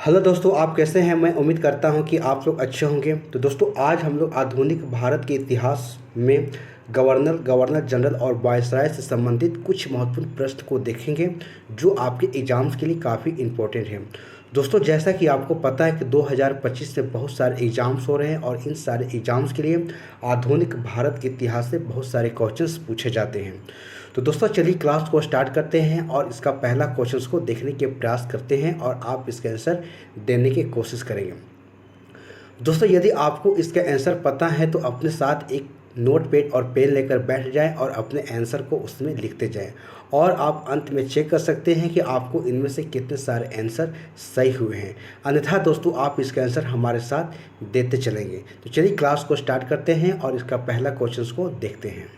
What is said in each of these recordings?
Hello दोस्तों, आप कैसे हैं। मैं उम्मीद करता हूं कि आप लोग अच्छे होंगे। तो दोस्तों, आज हम लोग आधुनिक भारत के इतिहास में गवर्नर जनरल और वायसराय से संबंधित कुछ महत्वपूर्ण प्रश्न को देखेंगे जो आपके एग्ज़ाम्स के लिए काफ़ी इम्पोर्टेंट हैं। दोस्तों, जैसा कि आपको पता है कि 2025 में बहुत सारे एग्ज़ाम्स हो रहे हैं और इन सारे एग्ज़ाम्स के लिए आधुनिक भारत के इतिहास से बहुत सारे क्वेश्चंस पूछे जाते हैं। तो दोस्तों, चलिए क्लास को स्टार्ट करते हैं और इसका पहला क्वेश्चंस को देखने के प्रयास करते हैं और आप इसके आंसर देने की कोशिश करेंगे। दोस्तों, यदि आपको इसका आंसर पता है तो अपने साथ एक नोट पैड और पेन लेकर बैठ जाएं और अपने आंसर को उसमें लिखते जाएं और आप अंत में चेक कर सकते हैं कि आपको इनमें से कितने सारे आंसर सही हुए हैं। अन्यथा दोस्तों, आप इसका आंसर हमारे साथ देते चलेंगे। तो चलिए क्लास को स्टार्ट करते हैं और इसका पहला क्वेश्चन को देखते हैं।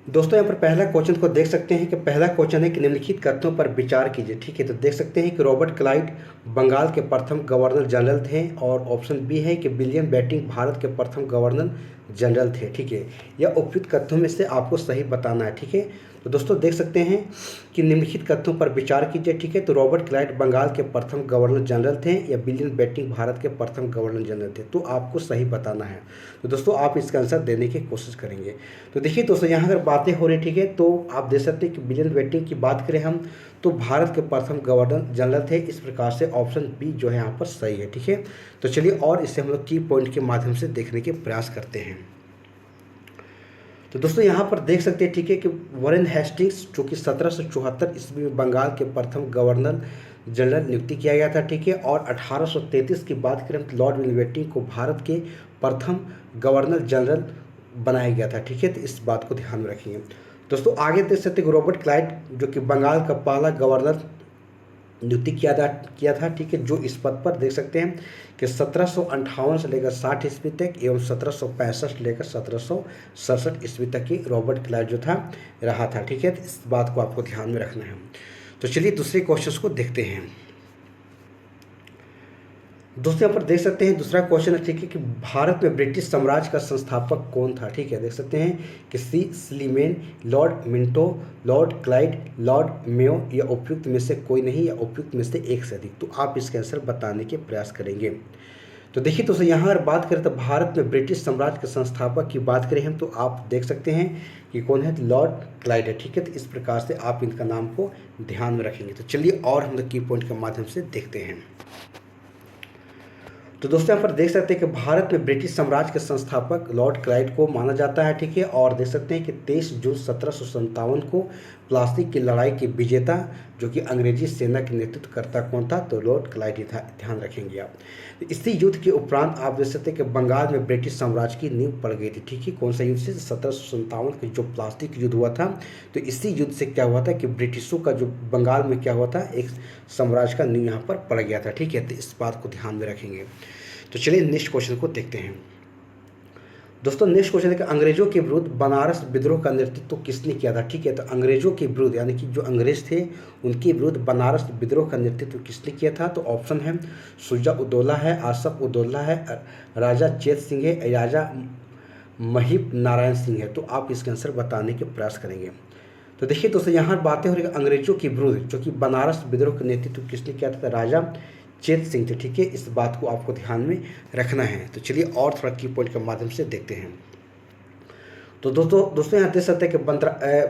दोस्तों, यहाँ पर पहला क्वेश्चन को देख सकते हैं कि पहला क्वेश्चन है कि निम्नलिखित कथनों पर विचार कीजिए। ठीक है, तो देख सकते हैं कि रॉबर्ट क्लाइड बंगाल के प्रथम गवर्नर जनरल थे और ऑप्शन बी है कि विलियम बेंटिंक भारत के प्रथम गवर्नर जनरल थे। ठीक है, यह उपयुक्त कथनों में से आपको सही बताना है। ठीक है, तो दोस्तों देख सकते हैं कि निम्नलिखित कथनों पर विचार कीजिए। ठीक है, तो रॉबर्ट क्लाइड बंगाल के प्रथम गवर्नर जनरल थे या विलियम बेंटिंक भारत के प्रथम गवर्नर जनरल थे, तो आपको सही बताना है। तो दोस्तों, आप इसका आंसर देने की कोशिश करेंगे। तो देखिए दोस्तों, यहाँ अगर बातें हो रही, ठीक है, तो आप देख सकते हैं कि विलियम बेंटिंक की बात करें हम तो भारत के प्रथम गवर्नर जनरल थे। इस प्रकार से ऑप्शन बी जो है यहाँ पर सही है। ठीक है, तो चलिए और इसे हम लोग की पॉइंट के माध्यम से देखने के प्रयास करते हैं। तो दोस्तों, यहाँ पर देख सकते हैं, ठीक है, कि वॉरेन हेस्टिंग्स जो कि 1774 ईस्वी में बंगाल के प्रथम गवर्नर जनरल नियुक्ति किया गया था। ठीक है, और 1833 की बात करें तो लॉर्ड विलियम को भारत के प्रथम गवर्नर जनरल बनाया गया था। ठीक है, तो इस बात को ध्यान में रखेंगे। दोस्तों, आगे देख सकते हैं कि रॉबर्ट क्लाइड जो कि बंगाल का पहला गवर्नर नियुक्ति किया था। ठीक है, जो इस पद पर देख सकते हैं कि 1758 से लेकर 60 ईस्वी तक एवं 1765 से लेकर 1767 ईस्वी तक की रॉबर्ट क्लाइव जो था रहा था। ठीक है, तो इस बात को आपको ध्यान में रखना है। तो चलिए दूसरे क्वेश्चन को देखते हैं। दोस्तों, यहाँ पर देख सकते हैं दूसरा क्वेश्चन है, ठीक है, कि भारत में ब्रिटिश साम्राज्य का संस्थापक कौन था। ठीक है, देख सकते हैं कि C Sleeman, Lord Minto, Lord Clyde, Lord Mayo या उपयुक्त में से कोई नहीं या उपयुक्त में से एक से अधिक। तो आप इसके आंसर बताने के प्रयास करेंगे। तो देखिए दोस्तों, यहाँ अगर बात करें तो भारत में ब्रिटिश साम्राज्य के संस्थापक की बात करें हम तो आप देख सकते हैं कि कौन है, तो लॉर्ड क्लाइड है। ठीक है, तो इस प्रकार से आप इनका नाम को ध्यान में रखेंगे। तो चलिए और हम लोग की पॉइंट के माध्यम से देखते हैं। तो दोस्तों, यहाँ पर देख सकते हैं कि भारत में ब्रिटिश साम्राज्य के संस्थापक लॉर्ड क्लाइड को माना जाता है। ठीक है, और देख सकते हैं कि 23 जून 1757 को प्लासी की लड़ाई के विजेता जो कि अंग्रेजी सेना के नेतृत्व करता कौन था, तो लॉर्ड क्लाइड ही था। ध्यान रखेंगे आप। इसी युद्ध के उपरांत आप देख सकते हैं कि बंगाल में ब्रिटिश साम्राज्य की नींव पड़ गई थी। ठीक है, कौन सा युद्ध से, 1757 का जो प्लास्टिक युद्ध हुआ था। तो इसी युद्ध से क्या हुआ था कि ब्रिटिशों का जो बंगाल में क्या हुआ था, एक साम्राज्य का नींव यहाँ पर पड़ गया था। ठीक है, तो इस बात को ध्यान में रखेंगे। तो चलिए नेक्स्ट क्वेश्चन को देखते हैं। दोस्तों, नेक्स्ट क्वेश्चन है कि अंग्रेजों के विरुद्ध बनारस विद्रोह का नेतृत्व किसने किया था। ठीक है, तो अंग्रेजों के विरुद्ध यानी कि जो अंग्रेज थे उनके विरुद्ध बनारस विद्रोह का नेतृत्व किसने किया था, तो ऑप्शन है शुजा उद्दौला है, आसफ उद्दौला है, राजा चेत सिंह है, राजा महिप नारायण सिंह है। तो आप इसके आंसर बताने के प्रयास करेंगे। तो देखिए दोस्तों, यहाँ बातें हो रही है अंग्रेजों के विरुद्ध जो कि बनारस विद्रोह का नेतृत्व किसने किया था, राजा चेत सिंह थे। ठीक है, इस बात को आपको ध्यान में रखना है। तो चलिए और थोड़ा की पॉइंट के माध्यम से देखते हैं। तो दोस्तों यहाँ देख सकते हैं कि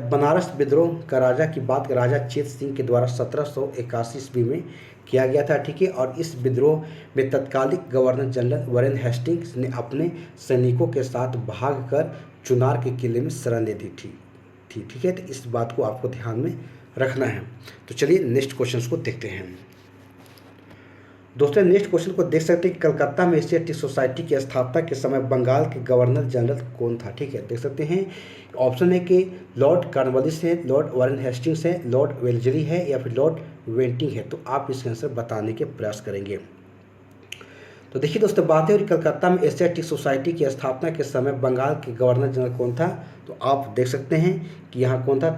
बनारस विद्रोह का राजा की बात राजा चेत सिंह के द्वारा 1781 ईस्वी में किया गया था। ठीक है, और इस विद्रोह में तत्कालिक गवर्नर जनरल वॉरेन हेस्टिंग्स ने अपने सैनिकों के साथ भागकर चुनार के किले में शरण ले दी थी। ठीक है, तो इस बात को आपको ध्यान में रखना है। तो चलिए नेक्स्ट क्वेश्चन को देखते हैं। दोस्तों, नेक्स्ट क्वेश्चन को देख सकते हैं कि कलकत्ता में एशियाटिक सोसाइटी की स्थापना के समय बंगाल के गवर्नर जनरल कौन था। ठीक है, देख सकते हैं ऑप्शन है कि लॉर्ड कॉर्नवालिस है, लॉर्ड वॉरेन हेस्टिंग्स है, लॉर्ड वेल्लेसली है या फिर लॉर्ड वेंटिंग है। तो आप इसके आंसर बताने के प्रयास करेंगे। तो देखिए दोस्तों, बात है और कलकत्ता में एशियाटिक सोसाइटी की स्थापना के समय बंगाल के गवर्नर जनरल कौन था, तो आप देख सकते हैं कि यहाँ कौन था,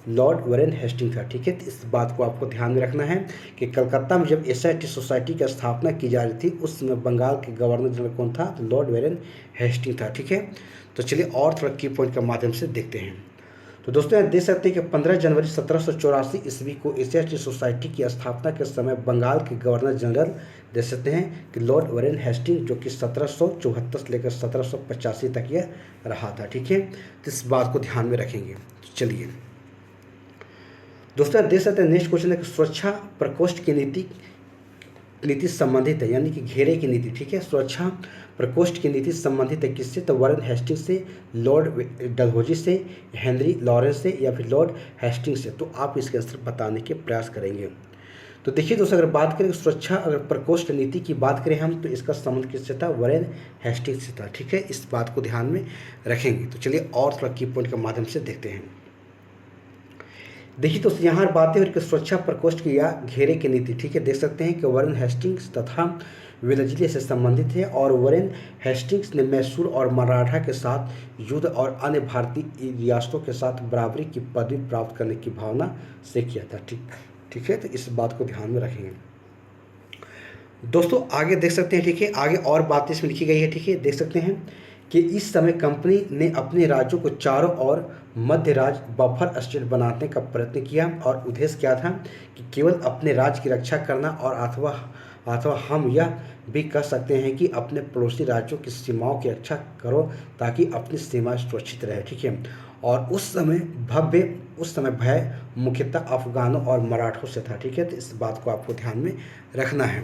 लॉर्ड वॉरेन हेस्टिंग था। ठीक है, तो इस बात को आपको ध्यान में रखना है कि कलकत्ता में जब एशियाटिक सोसाइटी की स्थापना की जा रही थी उस समय बंगाल के गवर्नर जनरल कौन था, तो लॉर्ड वॉरेन हेस्टिंग था। ठीक है, तो चलिए और थोड़ा की पॉइंट के माध्यम से देखते हैं। तो दोस्तों यहाँ देख सकते हैं कि 15 जनवरी 1784 ईस्वी को एशियाटिक सोसाइटी की स्थापना के समय बंगाल के गवर्नर जनरल देख सकते हैं कि लॉर्ड वॉरेन हेस्टिंग, जो कि 1774 से लेकर 1785 तक यह रहा था। ठीक है, तो इस बात को ध्यान में रखेंगे। तो चलिए दोस्तों देख सकते हैं नेक्स्ट क्वेश्चन है कि सुरक्षा प्रकोष्ठ की नीति संबंधित है, यानी कि घेरे की नीति। ठीक है, सुरक्षा प्रकोष्ठ की नीति संबंधित है किससे? तो वॉरेन हेस्टिंग से, लॉर्ड डलहौजी से, हेनरी लॉरेंस से या फिर लॉर्ड हेस्टिंग से। तो आप इसके आंसर बताने के प्रयास करेंगे। तो देखिए दोस्तों, अगर बात करें सुरक्षा अगर प्रकोष्ठ नीति की बात करें हम, तो इसका संबंध किससे था? वॉरेन हेस्टिंग से था। ठीक है, इस बात को ध्यान में रखेंगे। तो चलिए और थोड़ा की पॉइंट के माध्यम से देखते हैं। देखिए दोस्तों, यहाँ बातें हो रही कि सुरक्षा प्रकोष्ठ की या घेरे की नीति। ठीक है, देख सकते हैं कि वॉरेन हेस्टिंग्स तथा वेलेस्ली से संबंधित है और वॉरेन हेस्टिंग्स ने मैसूर और मराठा के साथ युद्ध और अन्य भारतीय रियासतों के साथ बराबरी की पदवी प्राप्त करने की भावना से किया था। ठीक है, तो इस बात को ध्यान में रखेंगे। दोस्तों आगे देख सकते हैं, ठीक है, आगे और बातें इसमें लिखी गई है। ठीक है, देख सकते हैं कि इस समय कंपनी ने अपने राज्यों को चारों ओर मध्य राज्य बफर स्टेट बनाने का प्रयत्न किया और उद्देश्य क्या था कि केवल अपने राज्य की रक्षा करना और अथवा हम यह भी कह सकते हैं कि अपने पड़ोसी राज्यों की सीमाओं की रक्षा करो ताकि अपनी सीमा सुरक्षित रहे। ठीक है, और उस समय भय मुख्यतः अफगानों और मराठों से था। ठीक है, तो इस बात को आपको ध्यान में रखना है।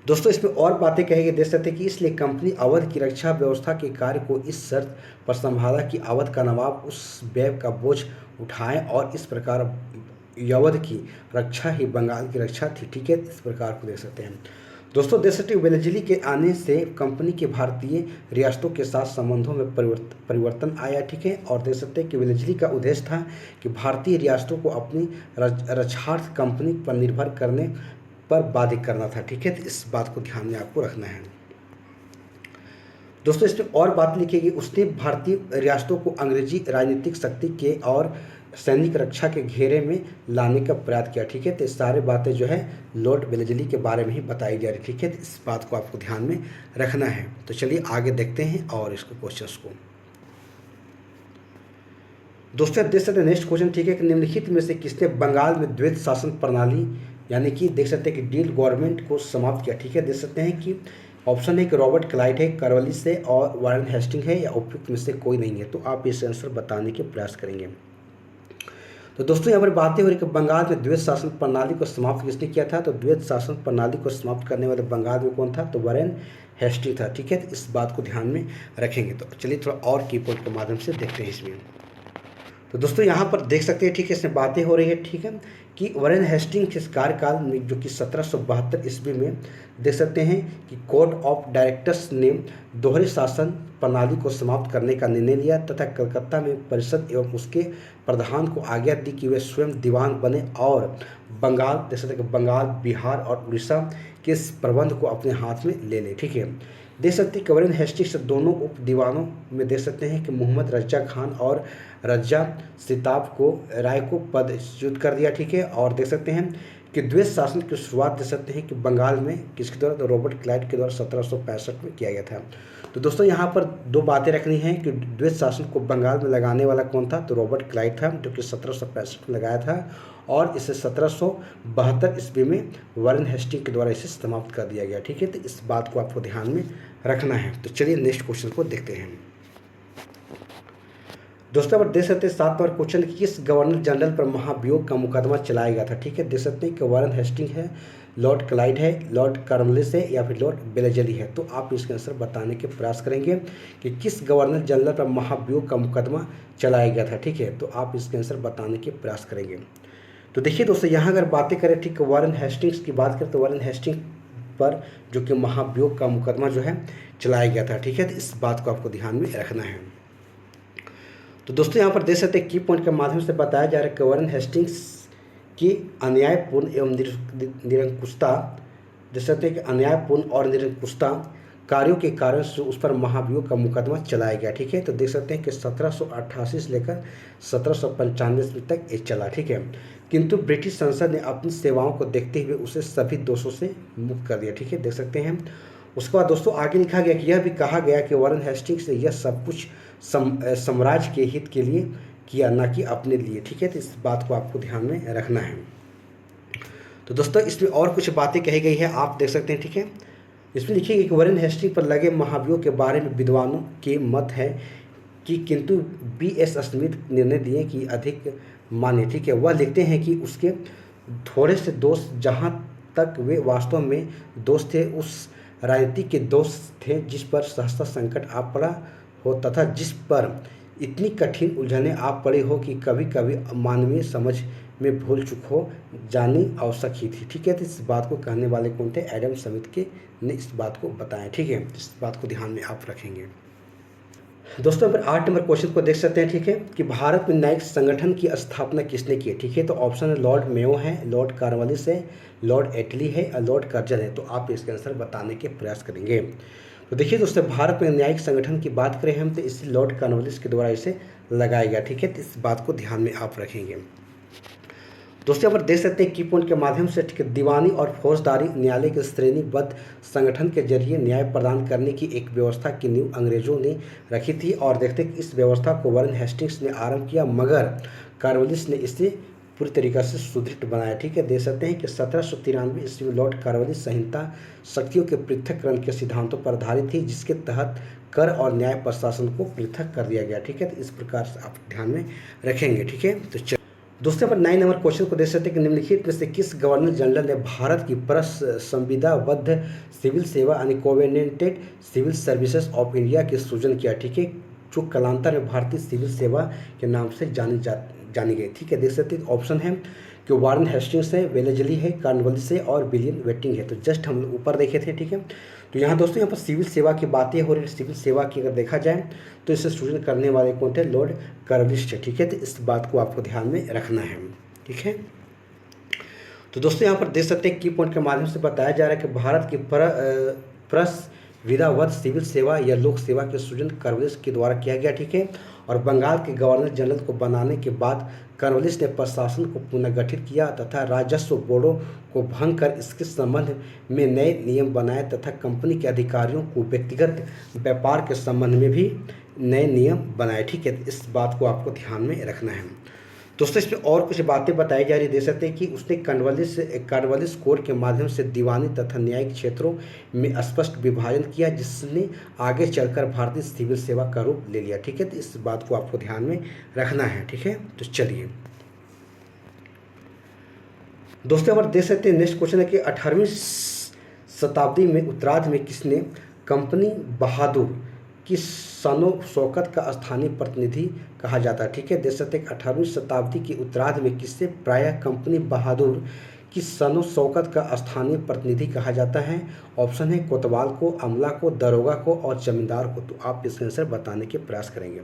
दोस्तों इसमें और बातें कही गई, देख सकते हैं कि इसलिए कंपनी अवध की रक्षा व्यवस्था के कार्य को इस शर्त पर संभाला कि अवध का नवाब उस व्यय का बोझ उठाएं और इस प्रकार अवध की रक्षा ही बंगाल की रक्षा थी। ठीक है, इस प्रकार को देख सकते हैं। दोस्तों देख सकते हैं वेलेस्ली के आने से कंपनी के भारतीय रियासतों के साथ संबंधों में परिवर्तन आया। ठीक है, और देख सकते हैं कि वेलेस्ली का उद्देश्य था कि भारतीय रियासतों को अपनी रक्षार्थ कंपनी पर निर्भर करने पर बाधित करना था। ठीक है, तो इस बात को ध्यान में आपको रखना है। दोस्तों इसमें और बात लिखी गई, उसने भारतीय रियासतों को अंग्रेजी राजनीतिक शक्ति के और सैनिक रक्षा के घेरे में लाने का प्रयास किया। ठीक है, तो सारे बातें जो है लॉर्ड वेलेस्ली के बारे में ही बताई जा रही। ठीक है, तो इस बात को आपको ध्यान में रखना है। तो चलिए आगे देखते हैं और इसको क्वेश्चंस को। दोस्तों देख सकते हैं नेक्स्ट क्वेश्चन। ठीक है, कि निम्नलिखित में से किसने बंगाल में द्वैत शासन प्रणाली यानी कि देख सकते हैं कि डील गवर्नमेंट को समाप्त किया। ठीक है, देख सकते हैं कि ऑप्शन है कि रॉबर्ट क्लाइव है, करवली से और वॉरेन हेस्टिंग है, या उपयुक्त में से कोई नहीं है। तो आप इस आंसर बताने के प्रयास करेंगे। तो दोस्तों यहाँ पर बातें हो रही कि बंगाल में द्वैत शासन प्रणाली को समाप्त किसने किया था? तो द्वैत शासन प्रणाली को समाप्त करने वाले बंगाल में कौन था? तो वॉरेन हेस्टिंग था। ठीक है, तो इस बात को ध्यान में रखेंगे। तो चलिए थोड़ा और की पॉइंट के माध्यम से देखते हैं इसमें। तो दोस्तों यहाँ पर देख सकते हैं, ठीक है, इसमें बातें हो रही है। ठीक है, कि वॉरेन हेस्टिंग के कार्यकाल में जो कि 1772 ईस्वी में देख सकते हैं कि कोर्ट ऑफ डायरेक्टर्स ने दोहरे शासन प्रणाली को समाप्त करने का निर्णय लिया तथा कलकत्ता में परिषद एवं उसके प्रधान को आज्ञा दी कि वे स्वयं दीवान बने और बंगाल देख सकते हैं कि बंगाल, बिहार और उड़ीसा के इस प्रबंध को अपने हाथ में ले लें। ठीक है, देख सकते हैं कि वॉरेन हेस्टिंग्स दोनों उप दीवानों में देख सकते हैं कि मोहम्मद रज्जा खान और रज्जा सिताब को राय को पदच्युत कर दिया। ठीक है, और देख सकते हैं कि द्वैत शासन की शुरुआत देख सकते हैं कि बंगाल में किसके द्वारा? तो रॉबर्ट क्लाइव के द्वारा 1765 में किया गया था। तो दोस्तों यहाँ पर दो बातें रखनी हैं कि द्वैत शासन को बंगाल में लगाने वाला कौन था? तो रॉबर्ट क्लाइव था, जो कि 1765 में लगाया था, और इसे 1772 ईस्वी में वॉरेन हेस्टिंग के द्वारा इसे समाप्त कर दिया गया। ठीक है, तो इस बात को आपको ध्यान में रखना है। तो चलिए नेक्स्ट क्वेश्चन को देखते हैं। दोस्तों पर देख सकते हैं 7 नंबर क्वेश्चन, किस गवर्नर जनरल पर महाभियोग का मुकदमा चलाया गया था? ठीक है, देख सकते हैं कि वॉरेन हेस्टिंग है, लॉर्ड क्लाइव है, लॉर्ड कॉर्नवालिस है, या फिर लॉर्ड वेलेस्ली है। तो आप इसका आंसर बताने के प्रयास करेंगे कि किस गवर्नर जनरल पर महाभियोग का मुकदमा चलाया गया था। ठीक है, तो आप इसके आंसर बताने के प्रयास करेंगे। तो देखिए दोस्तों, यहाँ अगर बातें करें, ठीक है, वॉरेन हेस्टिंग्स की बात करें तो वॉरेन हेस्टिंग पर जो कि महाभियोग का मुकदमा जो है चलाया गया था। ठीक है, तो इस बात को आपको ध्यान में रखना है। तो दोस्तों यहाँ पर देख सकते हैं की पॉइंट के माध्यम से बताया जा रहा है कि वॉरेन हेस्टिंग्स की अन्यायपूर्ण एवं निरंकुशता देख सकते हैं कि अन्यायपूर्ण और निरंकुशता कार्यों के कारण से उस पर महाभियोग का मुकदमा चलाया गया। ठीक है, तो देख सकते हैं कि 1788 से लेकर 1795 तक ये चला। ठीक है, किंतु ब्रिटिश संसद ने अपनी सेवाओं को देखते हुए उसे सभी दोषों से मुक्त कर दिया। ठीक है, देख सकते हैं। उसके बाद दोस्तों आगे लिखा गया कि यह भी कहा गया कि वॉरेन हेस्टिंग्स ने यह सब कुछ साम्राज्य के हित के लिए किया, ना कि अपने लिए। ठीक है, तो इस बात को आपको ध्यान में रखना है। तो दोस्तों इसमें और कुछ बातें कही गई है, आप देख सकते हैं। ठीक है, इसमें लिखी गई कि वरुण हेस्टिंग्स पर लगे महाभियोग के बारे में विद्वानों के मत है कि किंतु B.S. स्मिथ निर्णय दिए कि अधिक मान्य। ठीक है, वह लिखते हैं कि उसके थोड़े से दोष, जहाँ तक वे वास्तव में दोष थे, उस राजनीति के दोष थे जिस पर सहसा संकट आ पड़ा हो तथा जिस पर इतनी कठिन उलझने आप पड़े हो कि कभी कभी मानवीय समझ में भूल चूक हो जानी आवश्यक ही थी। ठीक है, तो इस बात को कहने वाले कौन थे? एडम स्मिथ के ने इस बात को बताया। ठीक है, इस बात को ध्यान में आप रखेंगे। दोस्तों फिर 8 नंबर क्वेश्चन को देख सकते हैं। ठीक है, कि भारत में न्यायिक संगठन की स्थापना किसने की है? ठीक है, तो ऑप्शन है लॉर्ड मेयो है, लॉर्ड कॉर्नवालिस है, लॉर्ड एटली है और लॉर्ड कर्जन है। तो आप इसके आंसर बताने के प्रयास करेंगे। तो देखिए दोस्तों, भारत में न्यायिक संगठन की बात करें हम, तो इसे लॉर्ड कॉर्नवालिस के द्वारा इसे लगाया गया। ठीक है, तो इस बात को ध्यान में आप रखेंगे। दोस्तों यहाँ पर देख सकते हैं की पॉइंट के माध्यम से, ठीक है, दीवानी और फौजदारी न्यायालय के श्रेणीबद्ध संगठन के जरिए न्याय प्रदान करने की एक व्यवस्था की नींव अंग्रेजों ने रखी थी। और देखते हैं कि इस व्यवस्था को वरुण हेस्टिंग्स ने आरंभ किया, मगर कॉर्नवालिस ने इसे पूरी तरीके से सुदृढ़ बनाया। ठीक है, देख सकते हैं कि 1793 ईस्वी में लॉर्ड कॉर्नवालिस संहिता शक्तियों के पृथक्करण के सिद्धांतों पर आधारित थी, जिसके तहत कर और न्याय प्रशासन को पृथक कर दिया गया। ठीक है, तो इस प्रकार से आप ध्यान में रखेंगे। ठीक है, तो दोस्तों पर 9 नंबर क्वेश्चन को देख सकते हैं कि निम्नलिखित में से किस गवर्नर जनरल ने भारत की संविदाबद्ध सिविल सेवा यानी covenanted civil services of India की सृजन किया? ठीक है, जो कालांतर में भारतीय सिविल सेवा के नाम से जानी गई। ठीक है, देख सकते हैं ऑप्शन है कि वारन हेस्टिंग्स है, वेलेजली है, कॉर्नवालिस है और विलियम वेटिंग है। तो जस्ट हम ऊपर देखे थे। ठीक है, तो यहाँ दोस्तों यहाँ पर सिविल सेवा की बातें हो रही है। सिविल सेवा की अगर देखा जाए तो इसे सृजन करने वाले कौन थे? Lord Cornwallis. ठीक है, तो इस बात को आपको ध्यान में रखना है। ठीक है, तो दोस्तों यहाँ पर देख सकते हैं की पॉइंट के माध्यम से बताया जा रहा है कि भारत की विधावत सिविल सेवा या लोक सेवा के सृजन कॉर्नवालिस के द्वारा किया गया। ठीक है, और बंगाल के गवर्नर जनरल को बनाने के बाद कॉर्नवालिस ने प्रशासन को पुनर्गठित किया तथा राजस्व बोर्डों को भंग कर इसके संबंध में नए नियम बनाए तथा कंपनी के अधिकारियों को व्यक्तिगत व्यापार के संबंध में भी नए नियम बनाए। ठीक है, इस बात को आपको ध्यान में रखना है। दोस्तों इसमें और कुछ बातें बताई जा रही, दे सकते हैं कि उसने कॉर्नवालिस कोड के माध्यम से दीवानी तथा न्यायिक क्षेत्रों में स्पष्ट विभाजन किया, जिसने आगे चलकर भारतीय सिविल सेवा का रूप ले लिया। ठीक है, तो इस बात को आपको ध्यान में रखना है। ठीक है, तो चलिए दोस्तों अब देख सकते हैं नेक्स्ट क्वेश्चन है कि 18वीं शताब्दी में उत्तरार्ध में किसने कंपनी बहादुर की शानो शौकत का स्थानीय प्रतिनिधि कहा जाता है? ठीक है, देख सकते हैं 18वीं शताब्दी की उत्तरार्ध में किससे प्रायः कंपनी बहादुर की शानो शौकत का स्थानीय प्रतिनिधि कहा जाता है? ऑप्शन है कोतवाल को, अमला को, दरोगा को और जमींदार को। तो आप इसका आंसर बताने के प्रयास करेंगे।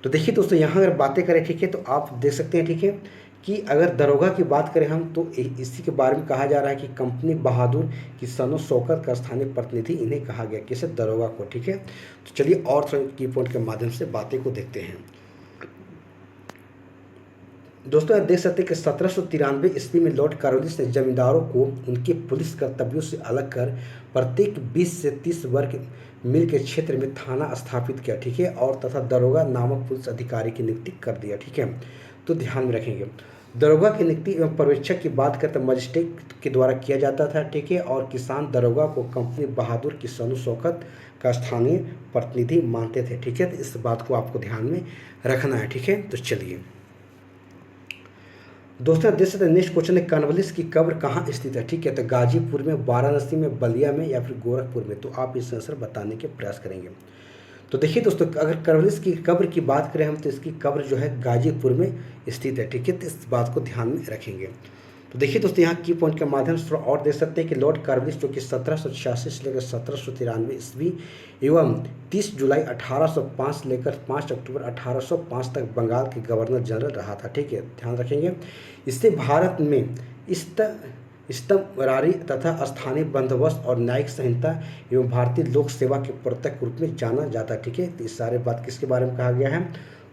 तो देखिए दोस्तों यहाँ अगर बातें करें, ठीक है, तो आप देख सकते हैं, ठीक है, कि अगर दरोगा की बात करें हम तो इसी के बारे में कहा जा रहा है कि कंपनी बहादुर की शानो शौकत का स्थानीय प्रतिनिधि इन्हें कहा गया, किसे? दरोगा को। ठीक है, तो चलिए और थोड़े की पॉइंट के माध्यम से बातें को देखते हैं। दोस्तों आप देख सकते हैं कि 1793 ईस्वी में लॉर्ड कॉर्नवालिस ने जमींदारों को उनके पुलिस कर्तव्यों से अलग कर प्रत्येक 20 से 30 वर्ग मील के क्षेत्र में थाना स्थापित किया। ठीक है, और तथा दरोगा नामक पुलिस अधिकारी की नियुक्ति कर दिया। ठीक है, तो ध्यान में रखेंगे दरोगा की नियुक्ति एवं पर्यवेक्षक की बात करते मजिस्ट्रेट के द्वारा किया जाता था। ठीक है, और किसान दरोगा को कंपनी बहादुर की शानो शौकत का स्थानीय प्रतिनिधि मानते थे। ठीक है, तो इस बात को आपको ध्यान में रखना है। ठीक है, तो चलिए दोस्तों देख सकते हैं नेक्स्ट क्वेश्चन है कॉर्नवालिस की कब्र कहाँ स्थित है? ठीक है, तो गाजीपुर में, वाराणसी में, बलिया में या फिर गोरखपुर में। तो आप इस आंसर बताने के प्रयास करेंगे। तो देखिए दोस्तों अगर कॉर्नवालिस की कब्र की बात करें हम तो इसकी कब्र जो है गाजीपुर में स्थित है। ठीक है, तो इस बात को ध्यान में रखेंगे। तो देखिए दोस्तों यहाँ की पॉइंट के माध्यम से थोड़ा और देख सकते हैं कि लॉर्ड कॉर्नवालिस जो कि 1786 से लेकर 1793 ईस्वी एवं 30 जुलाई 1805 से लेकर 5 अक्टूबर 1805 तक बंगाल के गवर्नर जनरल रहा था। ठीक है, ध्यान रखेंगे। इससे भारत में स्तंभरारी तथा स्थानीय बंदोबस्त और न्यायिक संहिता एवं भारतीय लोक सेवा के प्रत्यक्ष रूप में जाना जाता है। ठीक है, तो इस सारे बात किसके बारे में कहा गया है?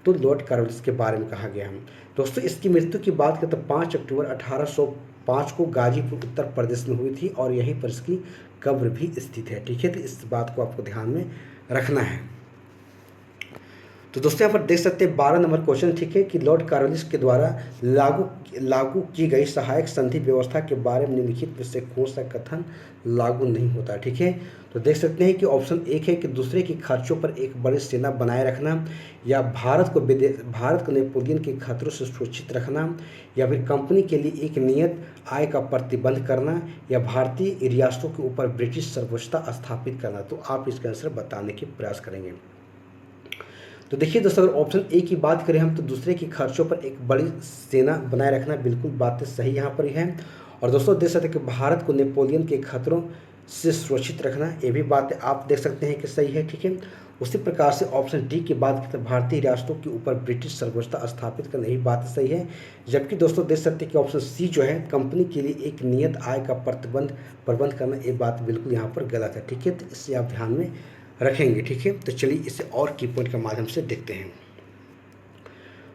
तो लॉर्ड कॉर्नवालिस के बारे में कहा गया है। दोस्तों इसकी मृत्यु की बात करें तो 5 अक्टूबर 1805 को गाजीपुर उत्तर प्रदेश में हुई थी और यहीं पर इसकी कब्र भी स्थित है। ठीक है, तो इस बात को आपको ध्यान में रखना है। तो दोस्तों यहाँ पर देख सकते हैं 12 नंबर क्वेश्चन, ठीक है, कि लॉर्ड कॉर्नवालिस के द्वारा लागू लागू की गई सहायक संधि व्यवस्था के बारे में निम्नलिखित में से कौन सा कथन लागू नहीं होता। ठीक है, तो देख सकते हैं कि ऑप्शन एक है कि दूसरे के खर्चों पर एक बड़ी सेना बनाए रखना, या भारत को नेपोलियन के खतरों से सुरक्षित रखना, या फिर कंपनी के लिए एक नियत आय का प्रतिबंध करना, या भारतीय रियासतों के ऊपर ब्रिटिश सर्वोच्चता स्थापित करना। तो आप इसका आंसर बताने के प्रयास करेंगे। तो देखिए दोस्तों, अगर ऑप्शन ए की बात करें हम, तो दूसरे के खर्चों पर एक बड़ी सेना बनाए रखना, बिल्कुल बातें सही यहाँ पर ही हैं। और दोस्तों देख सकते हैं कि भारत को नेपोलियन के खतरों से सुरक्षित रखना, ये भी बातें आप देख सकते हैं कि सही है। ठीक है, उसी प्रकार से ऑप्शन डी की बात करें तो भारतीय रियासतों के ऊपर ब्रिटिश सर्वोच्चता स्थापित करना, यही बात सही है। जबकि दोस्तों देख सकते हैं कि ऑप्शन सी जो है, कंपनी के लिए एक नियत आय का प्रबंध करना, ये बात बिल्कुल यहाँ पर गलत है। ठीक है, तो इसे आप ध्यान में रखेंगे। ठीक है, तो चलिए इसे और की पॉइंट के माध्यम से देखते हैं।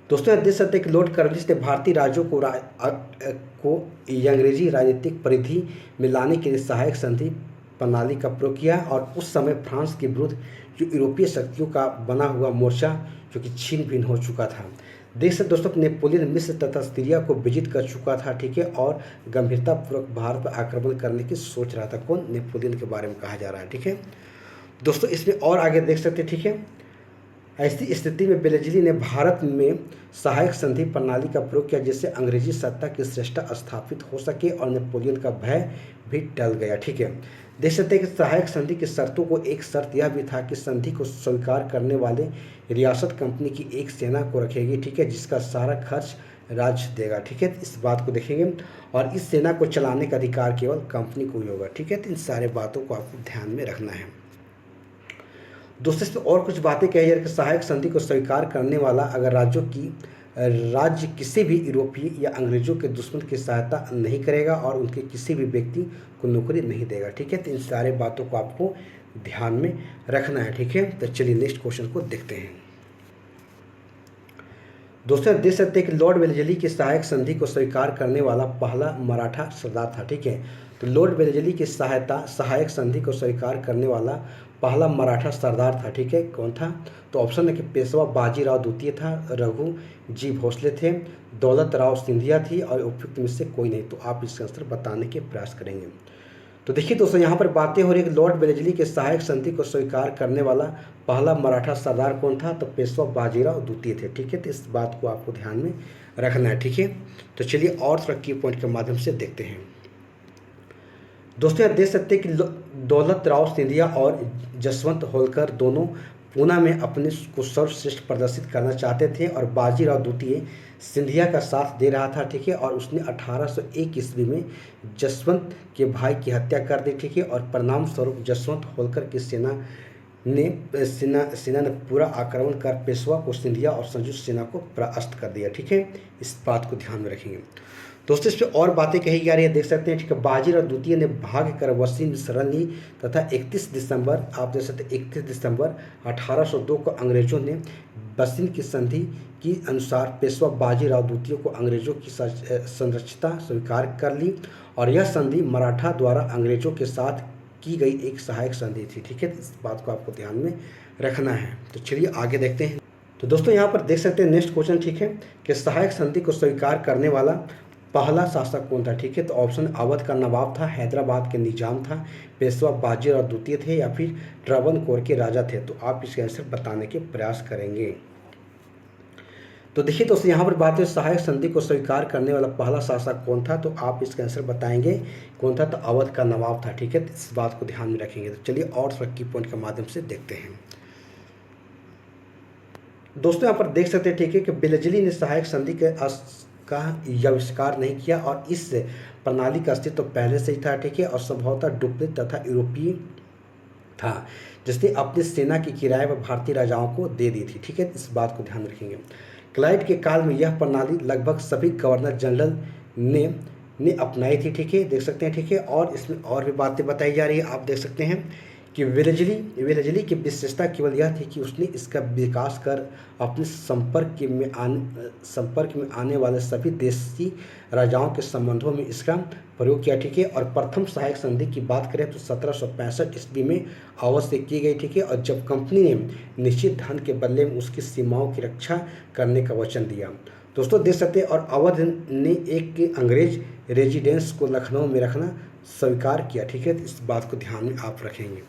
दोस्तों देख सकते हैं कि लॉर्ड कॉर्नवालिस ने भारतीय राज्यों को अंग्रेजी राजनीतिक परिधि में लाने के लिए सहायक संधि प्रणाली का प्रयोग किया, और उस समय फ्रांस के विरुद्ध जो यूरोपीय शक्तियों का बना हुआ मोर्चा जो कि छीन भिन्न हो चुका था। देख सकते दोस्तों, नेपोलियन मिस्र तथा सीरिया को विजित कर चुका था। ठीक है, और गंभीरतापूर्वक भारत पर आक्रमण करने की सोच रहा था। कौन? नेपोलियन के बारे में कहा जा रहा है। ठीक है दोस्तों, इसमें और आगे देख सकते हैं। ठीक है, ऐसी स्थिति में वेलेज़ली ने भारत में सहायक संधि प्रणाली का प्रयोग किया, जिससे अंग्रेजी सत्ता की श्रेष्ठता स्थापित हो सके और नेपोलियन का भय भी टल गया। ठीक है, देख सकते हैं कि सहायक संधि की शर्तों को एक शर्त यह भी था कि संधि को स्वीकार करने वाले रियासत कंपनी की एक सेना को रखेगी। ठीक है, जिसका सारा खर्च राज्य देगा। ठीक है, इस बात को देखेंगे, और इस सेना को चलाने का अधिकार केवल कंपनी को ही होगा। ठीक है, तो इन सारे बातों को आपको ध्यान में रखना है। दोस्तों इसमें और कुछ बातें कही जा रही है कि सहायक संधि को स्वीकार करने वाला अगर राज्य किसी भी यूरोपीय या अंग्रेजों के दुश्मन की सहायता नहीं करेगा और उनके किसी भी व्यक्ति को नौकरी नहीं देगा। ठीक है, तो इन सारे बातों को आपको ध्यान में रखना है। ठीक है, तो चलिए नेक्स्ट क्वेश्चन को देखते हैं। दोस्तों देख सकते हैं कि लॉर्ड वेलेज़ली की सहायक संधि को स्वीकार करने वाला पहला मराठा सरदार था। ठीक है, तो लॉर्ड वेलेज़ली की सहायक संधि को स्वीकार करने वाला पहला मराठा सरदार था। ठीक है, कौन था? तो ऑप्शन है कि पेशवा बाजीराव द्वितीय था, रघु जी भोसले थे, दौलत राव सिंधिया थी, और उपयुक्त में से कोई नहीं। तो आप इसका आंसर बताने के प्रयास करेंगे। तो देखिए दोस्तों, यहाँ पर बातें हो रही है कि लॉर्ड वेलेज़ली के सहायक संधि को स्वीकार करने वाला पहला मराठा सरदार कौन था? तो पेशवा बाजीराव द्वितीय थे। ठीक है, तो इस बात को आपको ध्यान में रखना है। ठीक है, तो चलिए और थोड़ा की पॉइंट के माध्यम से देखते हैं। दोस्तों यहाँ देख सकते हैं कि दौलत राव सिंधिया और जसवंत होलकर दोनों पूना में अपने को सर्वश्रेष्ठ प्रदर्शित करना चाहते थे, और बाजीराव द्वितीय सिंधिया का साथ दे रहा था। ठीक है, और उसने 1801 ईस्वी में जसवंत के भाई की हत्या कर दी। ठीक है, और परिणाम स्वरूप जसवंत होलकर की सेना ने पूरा आक्रमण कर पेशवा को सिंधिया और संयुक्त सेना को परास्त कर दिया। ठीक है, इस बात को ध्यान में रखेंगे। दोस्तों इस पर और बातें कही जा रही है, देख सकते हैं। ठीक है, बाजीराव द्वितीय ने भाग कर वसीम में शरण ली तथा 31 दिसंबर आप देख सकते हैं 31 दिसंबर 1802 को अंग्रेजों ने वसीम की संधि के अनुसार पेशवा बाजीराव द्वितीय को अंग्रेजों की संरक्षिता स्वीकार कर ली, और यह संधि मराठा द्वारा अंग्रेजों के साथ की गई एक सहायक संधि थी। ठीक है, इस बात को आपको ध्यान में रखना है। तो चलिए आगे देखते हैं। तो दोस्तों यहाँ पर देख सकते हैं नेक्स्ट क्वेश्चन। ठीक है, कि सहायक संधि को स्वीकार करने वाला पहला शासक कौन था? ठीक है, तो ऑप्शन अवध का नवाब था, हैदराबाद के निजाम था, पेशवा बाजीराव द्वितीय थे, या फिर ट्रावनकोर के राजा थे। तो आप इसके आंसर बताने के प्रयास करेंगे। तो देखिए दोस्तों, यहाँ पर बात है सहायक संधि को स्वीकार करने वाला पहला शासक कौन था? तो आप इसका आंसर बताएंगे कौन था? तो अवध का नवाब था। ठीक है, तो इस बात को ध्यान में रखेंगे। तो चलिए और थोड़ा की पॉइंट के माध्यम से देखते हैं। दोस्तों यहाँ पर देख सकते हैं, ठीक है, कि वेलेज़ली ने सहायक संधि का आविष्कार नहीं किया, और इस प्रणाली का अस्तित्व पहले से ही था। ठीक है, और संभवतः डुप्लिकेट तथा यूरोपीय था, जिसने अपनी सेना की किराए पर भारतीय राजाओं को दे दी थी। ठीक है, इस बात को ध्यान रखेंगे। क्लाइव के काल में यह प्रणाली लगभग सभी गवर्नर जनरल ने अपनाई थी। ठीक है, देख सकते हैं। ठीक है, और इसमें और भी बातें बताई जा रही है, आप देख सकते हैं कि वेलेज़ली की विशेषता केवल यह थी कि उसने इसका विकास कर अपने संपर्क में आने वाले सभी देशी राजाओं के संबंधों में इसका प्रयोग किया, ठीक है। और प्रथम सहायक संधि की बात करें तो 1765 ईस्वी में अवध से की गई, ठीक है। और जब कंपनी ने निश्चित धन के बदले में उसकी सीमाओं की रक्षा करने का वचन दिया। दोस्तों देख सकते हैं, और अवध ने एक अंग्रेज रेजिडेंस को लखनऊ में रखना स्वीकार किया, ठीक है। इस बात को ध्यान में आप रखेंगे।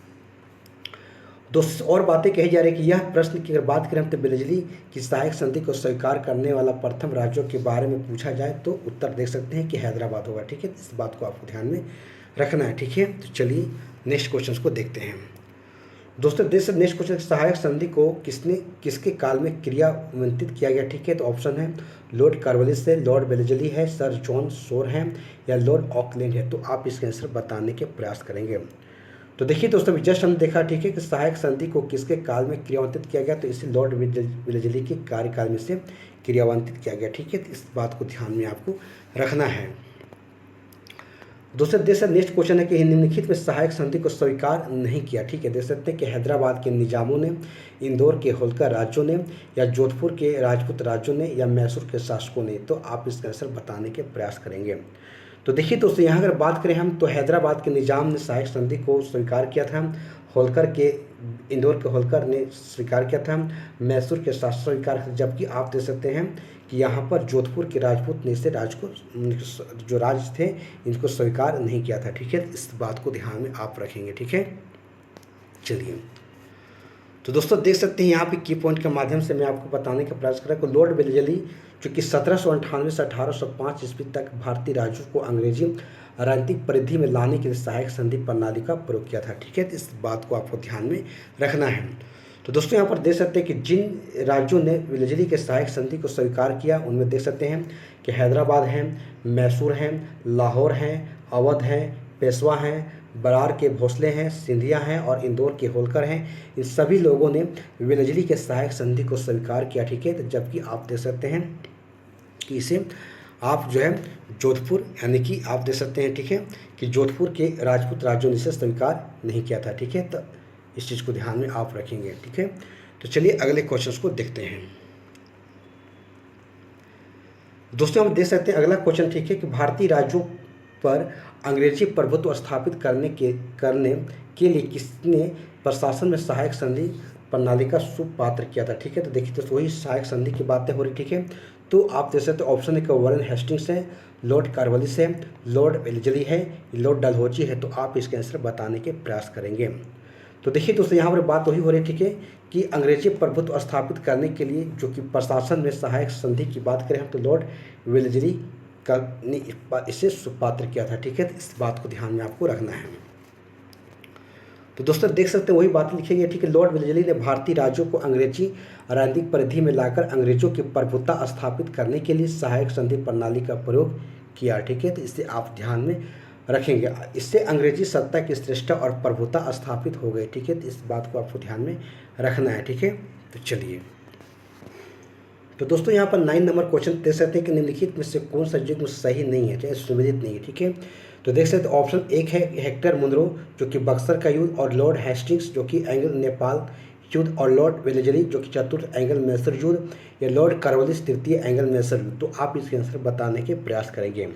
दोस्तों और बातें कही जा रही है कि यह प्रश्न की अगर बात करें हम तो वेलेज़ली की सहायक संधि को स्वीकार करने वाला प्रथम राज्यों के बारे में पूछा जाए तो उत्तर देख सकते हैं कि हैदराबाद होगा, ठीक है। इस बात को आपको ध्यान में रखना है, ठीक है। तो चलिए नेक्स्ट क्वेश्चन को देखते हैं। दोस्तों नेक्स्ट क्वेश्चन, सहायक संधि को किसके काल में क्रियान्वित किया गया, ठीक है। तो ऑप्शन है लॉर्ड कार्नवालिस है, लॉर्ड वेलेज़ली है, सर जॉन शोर है या लॉर्ड ऑकलैंड है। तो आप इसका आंसर बताने के प्रयास करेंगे। तो देखिए दोस्तों जस्ट हमने देखा, ठीक है, कि सहायक संधि को किसके काल में क्रियान्वित किया गया, तो इसे लॉर्ड वेलेज़ली के कार्यकाल में से क्रियान्वित किया गया, ठीक है। तो इस बात को ध्यान में आपको रखना है। दोस्तों नेक्स्ट क्वेश्चन है कि निम्नलिखित में सहायक संधि को स्वीकार नहीं किया, ठीक है। देख सकते हैं कि हैदराबाद के निजामों ने, इंदौर के होलकर राज्यों ने या जोधपुर के राजपूत राज्यों ने या मैसूर के शासकों ने। तो आप इसका आंसर बताने के प्रयास करेंगे। तो देखिए दोस्तों यहाँ अगर बात करें हम तो हैदराबाद के निजाम ने सहायक संधि को स्वीकार किया था, इंदौर के होलकर ने स्वीकार किया था, मैसूर के शासक स्वीकार किया, जबकि आप देख सकते हैं कि यहाँ पर जोधपुर के राजपूत ने इसे जो राज थे इनको स्वीकार नहीं किया था, ठीक है। इस बात को ध्यान में आप रखेंगे, ठीक है। चलिए तो दोस्तों देख सकते हैं यहाँ पे की पॉइंट के माध्यम से मैं आपको बताने का प्रयास कर रहा हूँ। लॉर्ड वेलेज़ली जो कि 1798 से 1805 ईस्वी तक भारतीय राज्यों को अंग्रेजी राजनीतिक परिधि में लाने के लिए सहायक संधि प्रणाली का प्रयोग किया था, ठीक है। इस बात को आपको ध्यान में रखना है। तो दोस्तों यहाँ पर देख सकते हैं कि जिन राज्यों ने वेलेज़ली के सहायक संधि को स्वीकार किया उनमें देख सकते हैं कि हैदराबाद है, मैसूर है, लाहौर है, अवध है, पेशवा हैं, बरार के भोसले हैं, सिंधिया हैं और इंदौर के होलकर हैं। इन सभी लोगों ने वेलेज़ली के सहायक संधि को स्वीकार किया, ठीक है। तो जबकि आप देख सकते हैं कि इसे आप जो है जोधपुर यानी कि आप देख सकते हैं, ठीक है, कि जोधपुर के राजपूत राज्यों ने इसे स्वीकार नहीं किया था, ठीक है। तो इस चीज़ को ध्यान में आप रखेंगे, ठीक है। तो चलिए अगले क्वेश्चन को देखते हैं। दोस्तों हम देख सकते हैं अगला क्वेश्चन, ठीक है, कि भारतीय राज्यों पर अंग्रेजी प्रभुत्व स्थापित करने के लिए किसने प्रशासन में सहायक संधि प्रणाली का सुपात्र किया था, ठीक है। तो देखिए दोस्तों वही सहायक संधि की बातें हो रही, ठीक है। तो आप देख सकते हो ऑप्शन है कि वारेन हेस्टिंग्स है, लॉर्ड कार्नवालिस है, लॉर्ड वेलेज़ली है, लॉर्ड डलहौजी है। तो आप इसके आंसर बताने के प्रयास करेंगे। तो देखिए दोस्तों यहाँ पर बात वही हो रही है, ठीक है, कि अंग्रेजी प्रभुत्व स्थापित करने के लिए जो कि प्रशासन में सहायक संधि की बात करें हम तो लॉर्ड वेलेज़ली ने इसे सुपात्र किया था, ठीक है। तो इस बात को ध्यान में आपको रखना है। तो दोस्तों देख सकते हैं वही बात लिखी गई, ठीक है। लॉर्ड वेलेज़ली ने भारतीय राज्यों को अंग्रेजी राजनीतिक परिधि में लाकर अंग्रेजों की प्रभुत्ता स्थापित करने के लिए सहायक संधि प्रणाली का प्रयोग किया, ठीक है। तो इसे आप ध्यान में रखेंगे। इससे अंग्रेजी सत्ता की श्रेष्ठता और प्रभुत्ता स्थापित हो गई, ठीक है। तो इस बात को आपको ध्यान में रखना है, ठीक है। तो चलिए तो दोस्तों यहाँ पर 9 नंबर क्वेश्चन देख सकते हैं कि निम्नलिखित में से कौन सा युग्म सही नहीं है, चाहे सुमेलित नहीं है, ठीक है। तो देख सकते हैं ऑप्शन 1 है हेक्टर मुनरो जो कि बक्सर का युद्ध और लॉर्ड हेस्टिंग्स जो कि एंग्लो नेपाल युद्ध और लॉर्ड वेलेज़ली जो कि चतुर्थ एंग्लो मैसूर युद्ध या लॉर्ड कार्नवालिस तृतीय एंग्लो मैसूर युद्ध। तो आप इसके आंसर बताने के प्रयास करेंगे।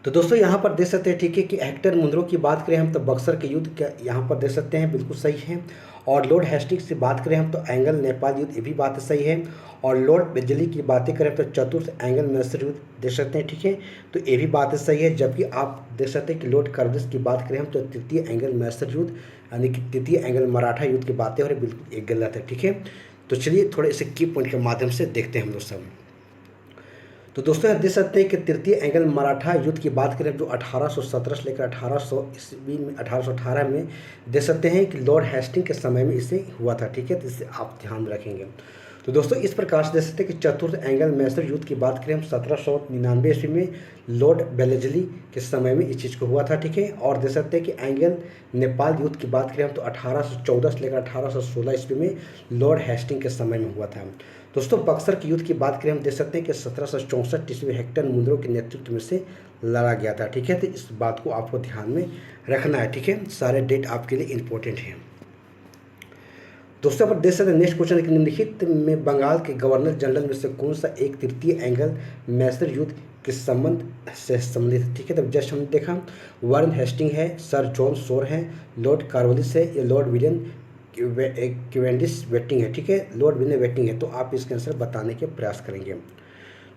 तो दोस्तों यहाँ पर देख सकते हैं, ठीक है, कि हेक्टर मुनरो की बात करें हम तो बक्सर के युद्ध का यहाँ पर देख सकते हैं बिल्कुल सही है। और लॉर्ड हेस्टिंग्स से बात करें हम तो एंग्लो नेपाल युद्ध, ये भी बात सही है। और लॉर्ड वेलेज़ली की बातें करें तो चतुर्थ एंग्लो मैसूर युद्ध देख सकते हैं, ठीक है, तो ये भी बात सही है। जबकि आप देख सकते हैं कि लॉर्ड कार्नवालिस की बात करें हम तो तृतीय एंग्लो मैसूर युद्ध यानी कि तृतीय एंग्लो मराठा युद्ध की बातें हो रही, बिल्कुल एक गलत है, ठीक है। तो चलिए थोड़े इसे की पॉइंट के माध्यम से देखते हैं हम लोग सब। तो दोस्तों देख सकते हैं कि तृतीय एंग्लो मराठा युद्ध की बात करें जो 1817 से लेकर 1800 ईस्वी में 1818 में देख सकते हैं कि लॉर्ड हेस्टिंग्स के समय में इसे हुआ था, ठीक है। तो इसे आप ध्यान रखेंगे। तो दोस्तों इस प्रकार से देख सकते हैं कि चतुर्थ एंग्लो मैसूर युद्ध की बात करें हम 1799 ईस्वी में लॉर्ड वेलेज़ली के समय में इस चीज़ को हुआ था, ठीक है। और देख सकते हैं कि एंग्लो नेपाल युद्ध की बात करें हम तो 1814 से लेकर 1816 ईस्वी में लॉर्ड हेस्टिंग्स के समय में हुआ था। दोस्तों बक्सर के युद्ध की बात करें हम देख सकते हैं कि 1764 ईस्वी में हेक्टर मुनरो के नेतृत्व में से लड़ा गया था। ठीक है, तो इस बात को आपको ध्यान में रखना है। ठीक है, सारे डेट आपके लिए इंपॉर्टेंट हैं। दोस्तों पर देख सकते हैं नेक्स्ट क्वेश्चन है कि निम्नलिखित में बंगाल के गवर्नर जनरल में से कौन सा एक तृतीय एंगल मैसूर युद्ध के संबंध से सम्मिलित है। ठीक है, तब जस्ट हमने देखा वारन हेस्टिंग है, सर जॉन शोर है, लॉर्ड कार्नवालिस है, या लॉर्ड विलियम कैवेंडिश वेटिंग है। ठीक है, लॉर्ड विलियम वेटिंग है। तो आप इसके आंसर बताने के प्रयास करेंगे।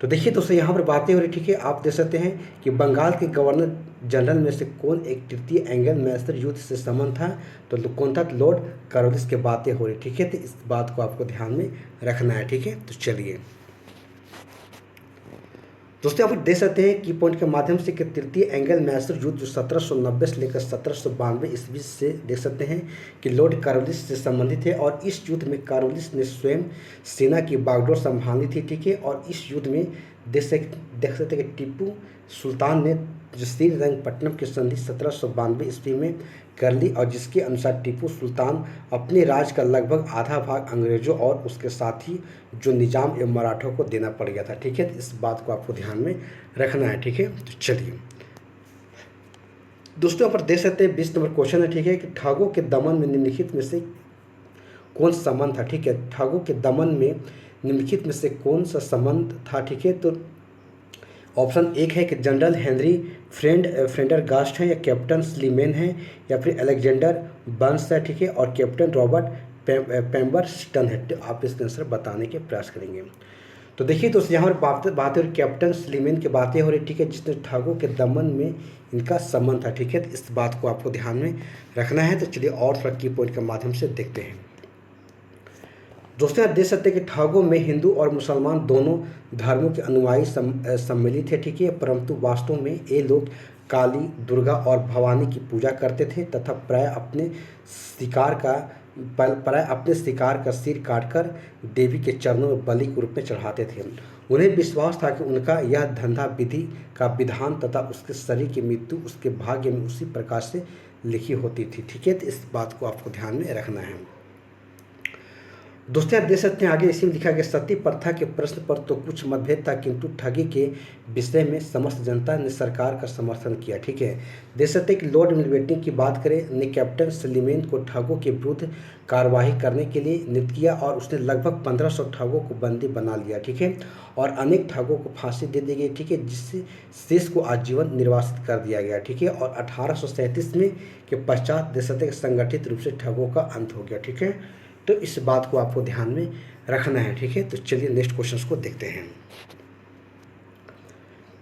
तो देखिए दोस्तों यहाँ पर बातें हो रही। ठीक है, आप देख सकते हैं कि बंगाल के गवर्नर जनरल में से कौन एक तृतीय एंगल मैसूर युद्ध से संबंध था, तो कौन था, लॉर्ड कार्नवालिस की बातें हो रही। ठीक है, तो इस बात को आपको ध्यान में रखना है। ठीक है, तो चलिए दोस्तों यहाँ पर देख सकते हैं की पॉइंट के माध्यम से कि तृतीय एंगल मैसूर युद्ध जो 1790 से लेकर 1792 ईस्वी से देख सकते हैं कि लॉर्ड कार्नवालिस से संबंधित है। और इस युद्ध में कार्नवालिस ने स्वयं सेना की बागडोर संभाली थी। ठीक है, और इस युद्ध में देख सकते हैं कि टीपू सुल्तान ने श्रीरंगपट्टनम की संधि 1792 ईस्वी में कर ली, और जिसके अनुसार टीपू सुल्तान अपने राज का लगभग आधा भाग अंग्रेजों और उसके साथी जो निजाम एवं मराठों को देना पड़ गया था। ठीक है, तो इस बात को आपको ध्यान में रखना है। ठीक है, तो चलिए दोस्तों यहाँ पर देख सकते हैं 20 नंबर क्वेश्चन है। ठीक है, कि ठाकुर के दमन में निम्नलिखित में से कौन संबंध था। ठीक है, ठाकुर के दमन में निम्नलिखित में से कौन सा संबंध था। ठीक है, तो ऑप्शन एक है कि जनरल हेनरी फ्रेंडरगास्ट है, या कैप्टन स्लीमेन है, या फिर अलेक्जेंडर बर्न्स है। ठीक है, और कैप्टन रॉबर्ट पेम्बरस्टन है। तो आप इसका आंसर बताने के प्रयास करेंगे। तो देखिए दोस्तों यहाँ पर बातें हो रही कैप्टन स्लीमेन की बातें हो रही। ठीक है, जिसने ठाकुर के दमन में इनका संबंध था। ठीक है, तो इस बात को आपको ध्यान में रखना है। तो चलिए और थोड़ा की पॉइंट के माध्यम से देखते हैं। दोस्तों आप देख सकते हैं कि ठाकुर में हिंदू और मुसलमान दोनों धर्मों के अनुयायी सम्मिलित है। ठीक है, परंतु वास्तव में ये लोग काली, दुर्गा और भवानी की पूजा करते थे तथा प्राय अपने शिकार का सिर काटकर देवी के चरणों में बलि के रूप में चढ़ाते थे। उन्हें विश्वास था कि उनका यह धंधा विधि का विधान तथा उसके शरीर की मृत्यु उसके भाग्य में उसी प्रकार से लिखी होती थी। ठीक है, तो इस बात को आपको ध्यान में रखना है। दोस्तों आप देख सकते हैं आगे इसी में लिखा गया सती प्रथा के प्रश्न पर तो कुछ मतभेद था, किंतु ठगी के विषय में समस्त जनता ने सरकार का समर्थन किया। ठीक है, देख सकते हैं कि लॉर्ड माउंटबेटन की बात करें ने कैप्टन स्लीमेन को ठगों के विरुद्ध कार्यवाही करने के लिए नियुक्त किया, और उसने लगभग 1500 ठगों को बंदी बना लिया। ठीक है, और अनेक ठगों को फांसी दे दी गई। ठीक है, जिससे शेष को आजीवन निर्वासित कर दिया गया। ठीक है, और 1837 में के पश्चात देख सकते हैं संगठित रूप से ठगों का अंत हो गया। ठीक है, तो इस बात को आपको ध्यान में रखना है। ठीक है, तो चलिए नेक्स्ट क्वेश्चंस को देखते हैं।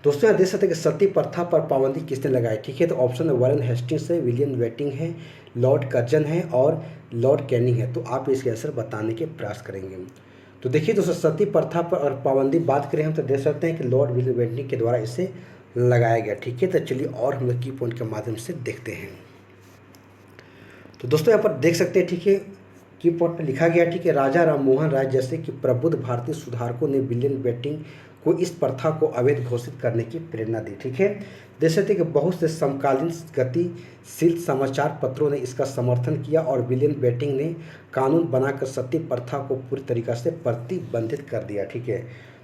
दोस्तों यहाँ देख सकते हैं कि सती प्रथा पर पाबंदी किसने लगाई। ठीक है, तो ऑप्शन है वारन हेस्टिंग्स है, विलियम वेटिंग है, लॉर्ड कर्जन है, और लॉर्ड कैनिंग है। तो आप इसके आंसर बताने के प्रयास करेंगे। तो देखिए दोस्तों सती प्रथा पर और पाबंदी बात करें हम तो देख सकते हैं कि लॉर्ड विलियम वेटिंग के द्वारा इसे लगाया गया। ठीक है, तो चलिए और हम लोग की पॉइंट के माध्यम से देखते हैं। तो दोस्तों यहाँ पर देख सकते हैं ठीक है की पॉइंट पर लिखा गया। ठीक है, राजा राममोहन राय जैसे कि प्रबुद्ध भारतीय सुधारकों ने विलियम वेटिंग को इस प्रथा को अवैध घोषित करने की प्रेरणा दी। ठीक है, देख सकते हैं कि बहुत से समकालीन गतिशील समाचार पत्रों ने इसका समर्थन किया, और विलियम वेटिंग ने कानून बनाकर सती प्रथा को पूरी तरीक़ा से प्रतिबंधित कर दिया। ठीक है,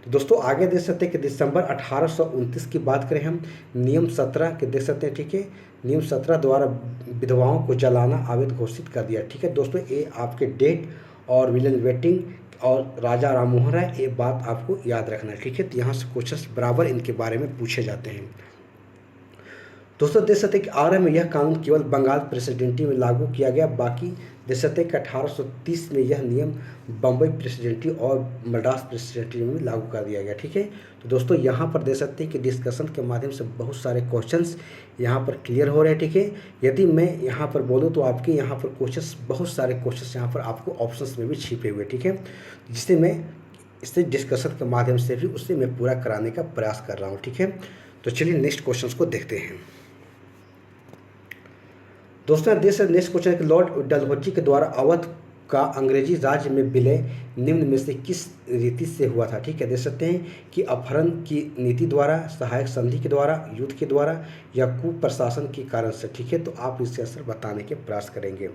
तो दोस्तों आगे देख सकते हैं कि दिसंबर 1829 की बात करें हम नियम 17 के देख सकते हैं। ठीक है, नियम 17 द्वारा विधवाओं को जलाना अवैध घोषित कर दिया। ठीक है दोस्तों, ये आपके डेट और विलियम वेटिंग और राजा राममोहन राय ये बात आपको याद रखना है। ठीक है, तो यहाँ से क्वेश्चंस बराबर इनके बारे में पूछे जाते हैं। दोस्तों देख सकते हैं कि आरंभ में यह कानून केवल बंगाल प्रेसिडेंटी में लागू किया गया, बाकी देख सकते हैं कि 1830 में यह नियम बम्बई प्रेसिडेंटी और मद्रास प्रेसिडेंटी में लागू कर दिया गया। ठीक है, तो दोस्तों यहाँ पर देख सकते हैं कि डिस्कशन के माध्यम से बहुत सारे क्वेश्चंस यहाँ पर क्लियर हो रहे हैं। ठीक है, यदि मैं यहाँ पर बोलूँ तो आपके यहाँ पर क्वेश्चंस बहुत सारे क्वेश्चंस यहाँ पर आपको ऑप्शंस में भी छिपे हुए। ठीक है, जिससे मैं इससे डिस्कशन के माध्यम से भी उससे मैं पूरा कराने का प्रयास कर रहा हूँ। ठीक है, तो चलिए नेक्स्ट क्वेश्चन को देखते हैं। दोस्तों देश से नेक्स्ट क्वेश्चन है कि लॉर्ड डलहौजी के द्वारा अवध का अंग्रेजी राज्य में विलय निम्न में से किस रीति से हुआ था। ठीक है, देख सकते हैं कि अपहरण की नीति द्वारा, सहायक संधि के द्वारा, युद्ध के द्वारा, या कुप्रशासन के कारण से। ठीक है, तो आप इसके असर बताने के प्रयास करेंगे।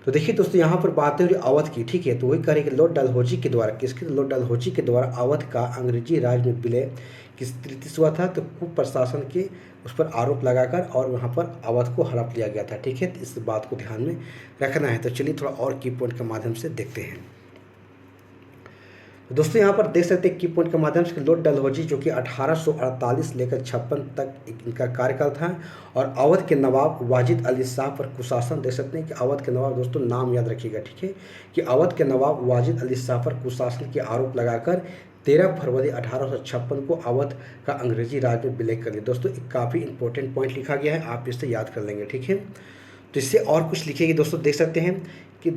तो देखिए दोस्तों यहाँ पर बात हो रही अवध की, ठीक है। तो वही कह रहे कि लॉर्ड डलहौजी के द्वारा, किसके, लॉर्ड डलहौजी के द्वारा अवध का अंग्रेजी राज में विलय किस तरीके से हुआ था, तो कुप्रशासन के उस पर आरोप लगाकर और वहाँ पर अवध को हड़प लिया गया था, ठीक है। तो इस बात को ध्यान में रखना है। तो चलिए थोड़ा और की पॉइंट के माध्यम से देखते हैं। तो दोस्तों यहाँ पर देख सकते हैं की पॉइंट के माध्यम से लॉर्ड डलहौजी जो कि 1848 लेकर 56 तक इनका कार्यकाल था, और अवध के नवाब वाजिद अली शाह पर कुशासन, देख सकते हैं कि अवध के नवाब, दोस्तों नाम याद रखिएगा, ठीक है, कि अवध के नवाब वाजिद अली शाह पर कुशासन के आरोप लगाकर 13 फरवरी 1856 को अवध का अंग्रेजी राज में विलय कर लिया। दोस्तों एक काफ़ी इंपॉर्टेंट पॉइंट लिखा गया है, आप इसे याद कर लेंगे, ठीक है। तो इससे और कुछ लिखेगी दोस्तों, देख सकते हैं कि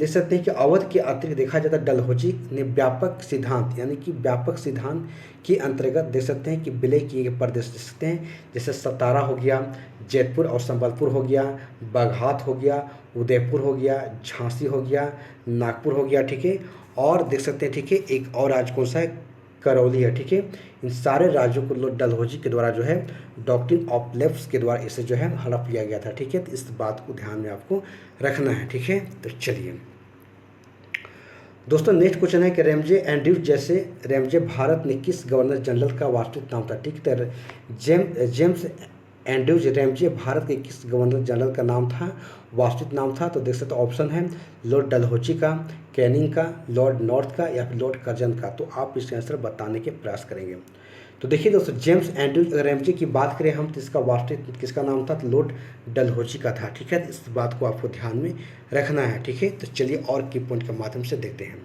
अवध के अतिरिक्त देखा जाता है डलहौजी ने व्यापक सिद्धांत, यानी कि व्यापक सिद्धांत के अंतर्गत देख सकते हैं कि विलय किए गए प्रदेश देख सकते हैं, जैसे सतारा हो गया, जैतपुर और संबलपुर हो गया, बाघात हो गया, उदयपुर हो गया, झांसी हो गया, नागपुर हो गया, ठीक है। और देख सकते हैं, ठीक है, एक और राज्य कौन सा है, करौली है, ठीक है। इन सारे राज्यों को लॉर्ड डलहौजी के द्वारा जो है डॉक्ट्रिन ऑफ लेफ्ट के द्वारा इसे जो है हड़प लिया गया था, ठीक है। तो इस बात को ध्यान में आपको रखना है, ठीक है। तो चलिए दोस्तों नेक्स्ट क्वेश्चन है कि रेमजे एंड्रयूज, जैसे रेमजे भारत में किस गवर्नर जनरल का वास्तविक नाम था, ठीक है। जेम्स एंड्रयूज रेमजे भारत के किस गवर्नर जनरल का नाम था, वास्तविक नाम था। तो देख सकते ऑप्शन है लॉर्ड डलहौजी का, कैनिंग का, लॉर्ड नॉर्थ का या फिर लॉर्ड कर्जन का। तो आप इसका आंसर बताने के प्रयास करेंगे। तो देखिए दोस्तों जेम्स एंड्रयूज रेमजे की बात करें हम, तो इसका वास्तविक किसका नाम था, तो लॉर्ड डलहौजी का था, ठीक है। इस बात को आपको ध्यान में रखना है, ठीक है। तो चलिए और की पॉइंट के माध्यम से देखते हैं।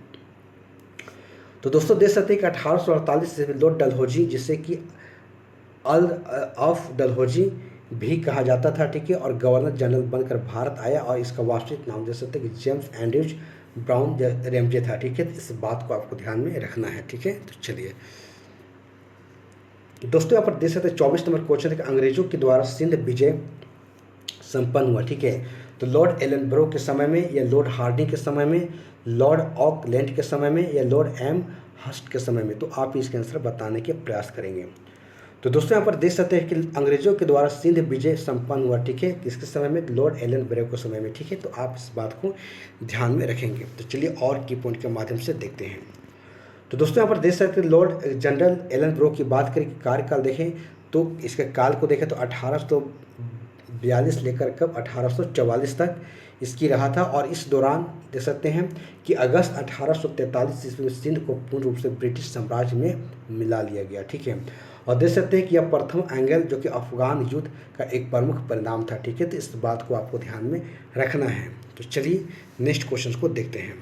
तो दोस्तों देख सकते हैं कि 1848 से लॉर्ड डलहौजी, जिसे कि अर्ल ऑफ डलहौजी भी कहा जाता था, ठीक है, और गवर्नर जनरल बनकर भारत आया, और इसका वास्तविक नाम देख सकते हैं कि जेम्स एंड्रयूज ब्राउन रेमजे था, ठीक है। इस बात को आपको ध्यान में रखना है, ठीक है। तो चलिए दोस्तों यहाँ पर देख सकते हैं 24 नंबर क्वेश्चन है कि अंग्रेजों के द्वारा सिंध विजय संपन्न हुआ, ठीक है। तो लॉर्ड एलनब्रो के समय में, या लॉर्ड हार्डिंग के समय में, लॉर्ड ऑकलैंड के समय में, या लॉर्ड एम हस्ट के समय में। तो आप इसके आंसर बताने के प्रयास करेंगे। तो दोस्तों यहाँ पर देख सकते हैं कि अंग्रेजों के द्वारा सिंध विजय संपन्न हुआ, ठीक है, किसके समय में, लॉर्ड एलनब्रो के समय में, ठीक है। तो आप इस बात को ध्यान में रखेंगे। तो चलिए और की पॉइंट के माध्यम से देखते हैं। तो दोस्तों यहाँ पर देख सकते हैं लॉर्ड जनरल एलनब्रो की बात करें कि कार्यकाल देखें, तो इसके काल को देखें तो 1842 लेकर कब 1844 तक इसकी रहा था, और इस दौरान देख सकते हैं कि अगस्त 1843 ईस्वी में सिंध को पूर्ण रूप से ब्रिटिश साम्राज्य में मिला लिया गया, ठीक है। और देख सकते हैं कि यह प्रथम एंगल जो कि अफगान युद्ध का एक प्रमुख परिणाम था, ठीक है। तो इस बात को आपको ध्यान में रखना है। तो चलिए नेक्स्ट क्वेश्चन को देखते हैं।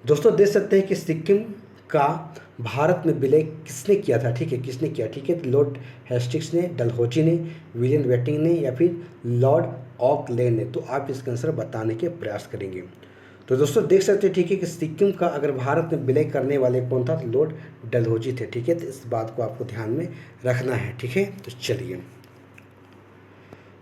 दोस्तों देख सकते हैं कि सिक्किम का भारत में विलय किसने किया था, ठीक है, किसने किया, ठीक है। लॉर्ड हेस्टिंग्स ने, डलहौजी ने, विलियम बेंटिंक ने, या फिर लॉर्ड ऑकलैंड ने। तो आप इसका आंसर बताने के प्रयास करेंगे। तो दोस्तों देख सकते हैं, ठीक है, कि सिक्किम का अगर भारत में विलय करने वाले कौन था, तो लॉर्ड डलहौजी थे, ठीक है। तो इस बात को आपको ध्यान में रखना है, ठीक है। तो चलिए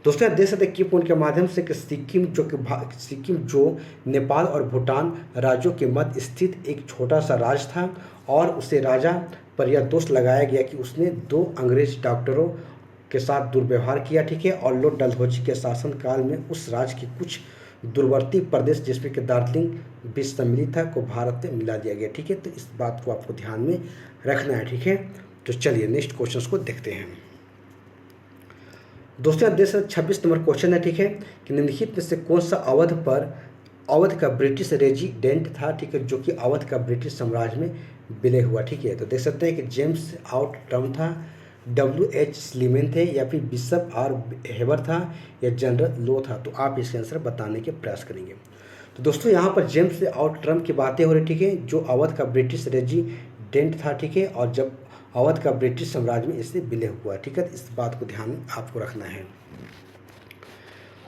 दोस्तों देख सकते हैं की पॉइंट के माध्यम से कि सिक्किम जो नेपाल और भूटान राज्यों के मध्य स्थित एक छोटा सा राज्य था, और उसे राजा पर यह दोष लगाया गया कि उसने 2 अंग्रेज डॉक्टरों के साथ दुर्व्यवहार किया, ठीक है। और लॉर्ड डलहौजी के शासनकाल में उस राज्य के कुछ दूरवर्ती प्रदेश जिसमें कि दार्जिलिंग भी सम्मिलित था को भारत में मिला दिया गया, ठीक है। तो इस बात को आपको ध्यान में रखना है, ठीक है। तो चलिए नेक्स्ट क्वेश्चन को देखते हैं। दोस्तों यहाँ देख सकते 26 नंबर क्वेश्चन है, ठीक है, कि निम्नलिखित में से कौन सा अवध का ब्रिटिश रेजिडेंट था, ठीक है, जो कि अवध का ब्रिटिश साम्राज्य में विलय हुआ, ठीक है। तो देख सकते हैं कि जेम्स आउटरम था, WH स्लीमेन थे, या फिर बिशप आर हेबर था, या जनरल लो था। तो आप इसके आंसर बताने के प्रयास करेंगे। तो दोस्तों यहाँ पर जेम्स आउटरम की बातें हो रही, ठीक है, जो अवध का ब्रिटिश रेजिडेंट था, ठीक है, और जब अवध का ब्रिटिश साम्राज्य में इससे विलय हुआ, ठीक है। इस बात को ध्यान आपको रखना है।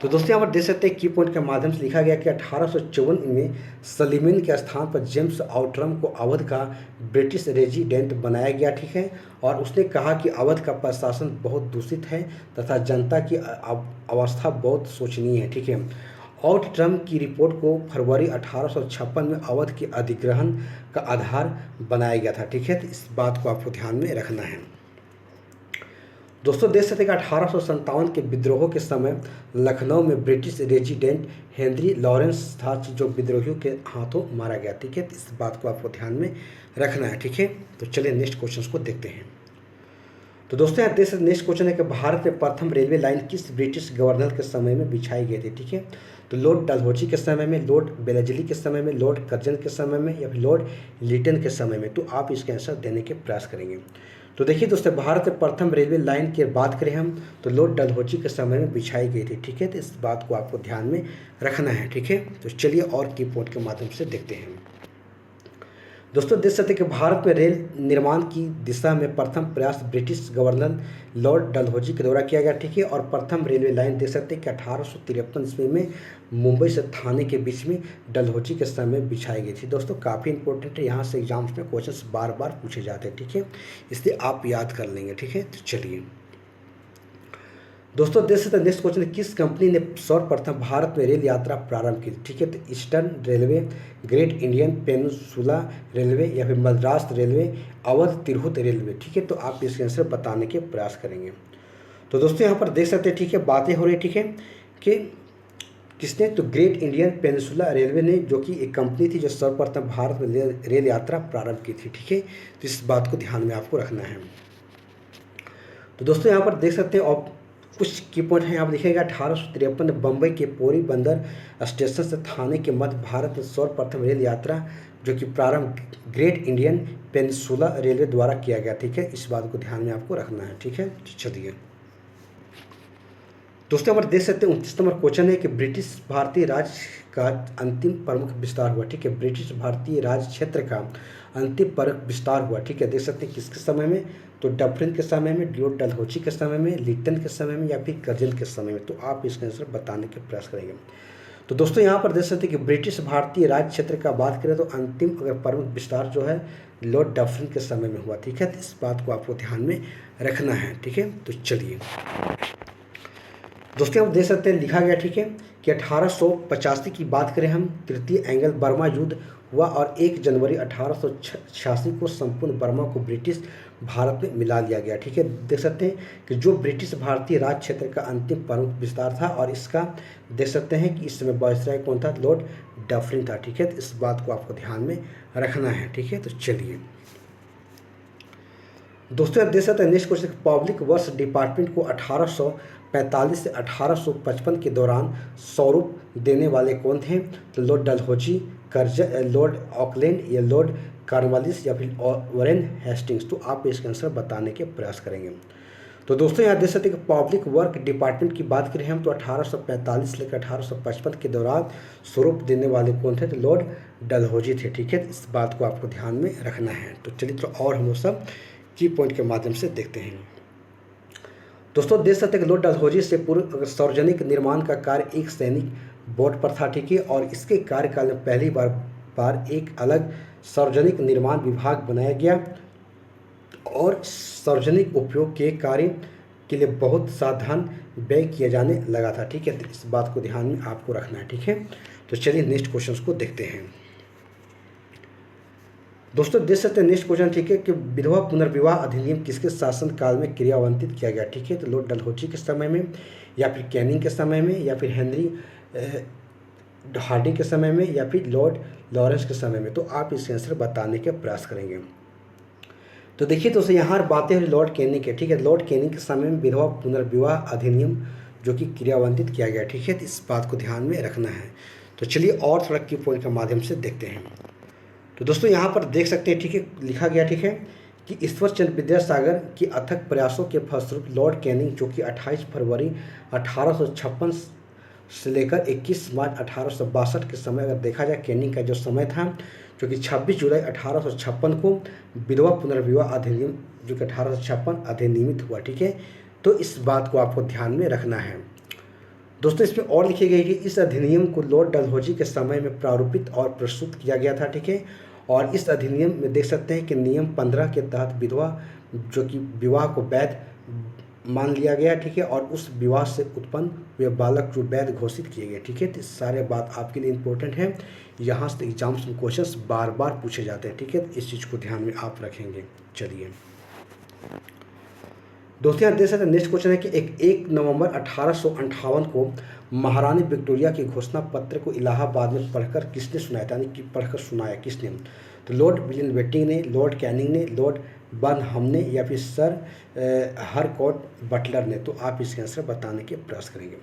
तो दोस्तों यहाँ पर देख सकते हैं की पॉइंट के माध्यम से लिखा गया कि 1854 में सलीमेन के स्थान पर जेम्स आउटरम को अवध का ब्रिटिश रेजिडेंट बनाया गया, ठीक है। और उसने कहा कि अवध का प्रशासन बहुत दूषित है तथा जनता की अवस्था बहुत शोचनीय है, ठीक है। आउटरम की रिपोर्ट को फरवरी 1856 में अवध के अधिग्रहण का आधार बनाया गया था, ठीक है। तो इस बात को आपको ध्यान में रखना है। दोस्तों देख सकते हैं कि 1857 के विद्रोह के समय लखनऊ में ब्रिटिश रेजिडेंट हेनरी लॉरेंस था जो विद्रोहियों के हाथों मारा गया। ठीक है, इस बात को आपको ध्यान में रखना है। ठीक है, तो चलिए नेक्स्ट क्वेश्चन को देखते हैं। तो दोस्तों यहाँ देश नेक्स्ट क्वेश्चन है कि भारत में प्रथम रेलवे लाइन किस ब्रिटिश गवर्नर के समय में बिछाई गई थी। ठीक है, तो लॉर्ड डलहौजी के समय में, लॉर्ड बेलेजली के समय में, लॉर्ड कर्जन के समय में या फिर लॉर्ड लिटन के समय में। तो आप इसके आंसर देने के प्रयास करेंगे। तो देखिए दोस्तों, भारत में प्रथम रेलवे लाइन की बात करें हम तो लॉर्ड डलहौजी के समय में बिछाई गई थी। ठीक है, तो इस बात को आपको ध्यान में रखना है। ठीक है, तो चलिए और की पॉइंट के माध्यम से देखते हैं। दोस्तों देख सकते हैं कि भारत में रेल निर्माण की दिशा में प्रथम प्रयास ब्रिटिश गवर्नर लॉर्ड डलहौजी के द्वारा किया गया। ठीक है, और प्रथम रेलवे लाइन देख सकते हैं कि 1853 ईस्वी में मुंबई से थाने के बीच में डलहौजी के समय में बिछाई गई थी। दोस्तों काफ़ी इंपॉर्टेंट है, यहाँ से एग्जाम्स में क्वेश्चंस बार बार पूछे जाते हैं। ठीक है, इसलिए आप याद कर लेंगे। ठीक है, तो चलिए दोस्तों देख सकते हैं नेक्स्ट क्वेश्चन, किस कंपनी ने सर्वप्रथम भारत में रेल यात्रा प्रारंभ की। ठीक है, तो eastern railway, great Indian peninsula railway या फिर मद्रास रेलवे, अवध तिरहुत रेलवे। ठीक है, तो आप इसके आंसर बताने के प्रयास करेंगे। तो दोस्तों यहाँ पर देख सकते हैं, ठीक है, बातें हो रही। ठीक है, कि किसने, तो ग्रेट इंडियन पेनिनसुला रेलवे ने, जो कि एक कंपनी थी जो सर्वप्रथम भारत में रेल यात्रा प्रारंभ की थी। ठीक है, तो इस बात को ध्यान में आपको रखना है। तो दोस्तों यहाँ पर देख सकते हैं और कुछ की पॉइंट है, आप देखिएगा 1853 में बम्बई के पोरी बंदर स्टेशन से थाने के मध्य भारत में सर्वप्रथम रेल यात्रा जो कि प्रारंभ ग्रेट इंडियन पेनिनसुला रेलवे द्वारा किया गया। ठीक है, इस बात को ध्यान में आपको रखना है। ठीक है, चलिए दोस्तों यहाँ पर देख सकते हैं 29 नंबर क्वेश्चन है कि ब्रिटिश भारतीय राज का अंतिम प्रमुख विस्तार हुआ। ठीक है, ब्रिटिश भारतीय राज क्षेत्र का अंतिम प्रमुख विस्तार हुआ। ठीक है, देख सकते हैं किसके समय में, तो डफरिन के समय में, लॉर्ड डलहौजी के समय में, लिटन के समय में या फिर कर्जन के समय में। तो आप इसका आंसर बताने के प्रयास करेंगे। तो दोस्तों यहाँ पर देख सकते हैं कि ब्रिटिश भारतीय राज क्षेत्र का बात करें तो अंतिम अगर प्रमुख विस्तार जो है लॉर्ड डफरिन के समय में हुआ। ठीक है, तो इस बात को आपको ध्यान में रखना है। ठीक है, तो चलिए दोस्तों आप देख सकते हैं लिखा गया। ठीक है, कि 1885 की बात करें हम, तृतीय एंग्लो बर्मा युद्ध हुआ और 1 जनवरी 1886 को संपूर्ण बर्मा को ब्रिटिश भारत में मिला लिया गया। ठीक है, देख सकते हैं कि जो ब्रिटिश भारतीय राज क्षेत्र का अंतिम प्रमुख विस्तार था और इसका देख सकते हैं कि इस समय वायसराय कौन था, लॉर्ड डफरिन था। ठीक है, तो इस बात को आपको ध्यान में रखना है। ठीक है, तो चलिए दोस्तों आप देख सकते हैं next question, public works department को 1845 से 1855 के दौरान स्वरूप देने वाले कौन थे, तो Lord Dalhousie, Curzon, Lord Auckland या लॉर्ड कॉर्नवालिस या फिर वॉरेन हेस्टिंग्स। तो आप इसका आंसर बताने के प्रयास करेंगे। तो दोस्तों यहाँ देख सकते हैं कि पब्लिक वर्क डिपार्टमेंट की बात करें हम तो 1845 लेकर 1855 के दौरान स्वरूप देने वाले कौन थे, तो लॉर्ड डलहौजी थे। ठीक है, इस बात को आपको ध्यान में रखना है। तो चलिए तो और हम लोग सब की पॉइंट के माध्यम से देखते हैं। दोस्तों देख सकते हैं कि लॉर्ड डलहौजी से पूर्व सार्वजनिक निर्माण का कार्य एक सैनिक बोर्ड पर था। ठीक है, और इसके कार्यकाल में पहली बार एक अलग सार्वजनिक निर्माण विभाग बनाया गया और सार्वजनिक उपयोग के कार्य के लिए बहुत साधन व्यय किया जाने लगा था। ठीक है, तो इस बात को ध्यान में आपको रखना है। ठीक है, तो चलिए नेक्स्ट क्वेश्चन को देखते हैं। दोस्तों देख सकते हैं नेक्स्ट क्वेश्चन, ठीक है, कि विधवा पुनर्विवाह अधिनियम किसके शासन काल में क्रियान्वित किया गया। ठीक है, तो लॉर्ड डलहौजी के समय में या फिर कैनिंग के समय में या फिर हेनरी हार्डिंग के समय में या फिर लॉर्ड लॉरेंस के समय में। तो आप इसके आंसर बताने के प्रयास करेंगे। तो देखिए दोस्तों यहाँ बातें हुई लॉर्ड कैनिंग के। ठीक है, लॉर्ड कैनिंग के समय में विधवा पुनर्विवाह अधिनियम जो कि क्रियान्वित किया गया। ठीक है, तो इस बात को ध्यान में रखना है। तो चलिए और थोड़ा की पॉइंट के माध्यम से देखते हैं। तो दोस्तों यहाँ पर देख सकते हैं, ठीक है, लिखा गया। ठीक है, कि ईश्वर चंद्र विद्यासागर की अथक प्रयासों के फलस्वरूप लॉर्ड कैनिंग जो कि 28 फरवरी 1856 से लेकर 21 मार्च 1862 के समय अगर देखा जाए कैनिंग का जो समय था जो कि 26 जुलाई 1856 को विधवा पुनर्विवाह अधिनियम जो कि 1856 अधिनियमित हुआ। ठीक है, तो इस बात को आपको ध्यान में रखना है। दोस्तों इसमें और लिखी गई कि इस अधिनियम को लॉर्ड डलहौजी के समय में प्रारूपित और प्रस्तुत किया गया था। ठीक है, और इस अधिनियम में देख सकते हैं कि नियम 15 के तहत विधवा जो कि विवाह को वैध मान लिया गया। ठीक है, और उस विवाह से उत्पन्न हुए बालक जो वैध घोषित किए गए। ठीक है, तो सारे बात आपके लिए इम्पोर्टेंट है, यहाँ से एग्जाम्स में क्वेश्चंस बार बार पूछे जाते हैं। ठीक है, इस चीज़ को ध्यान में आप रखेंगे। चलिए दोस्तों यहाँ देख सकते हैं नेक्स्ट क्वेश्चन है कि 1 नवंबर 1858 को महारानी विक्टोरिया के घोषणा पत्र को इलाहाबाद में पढ़कर किसने सुनाया था, यानी कि पढ़कर सुनाया किसने? तो लॉर्ड विलियम बेंटिंक ने, लॉर्ड कैनिंग ने, लॉर्ड बर्नहम ने या फिर सर हरकोर्ट बटलर ने। तो आप इसके आंसर बताने के प्रयास करेंगे।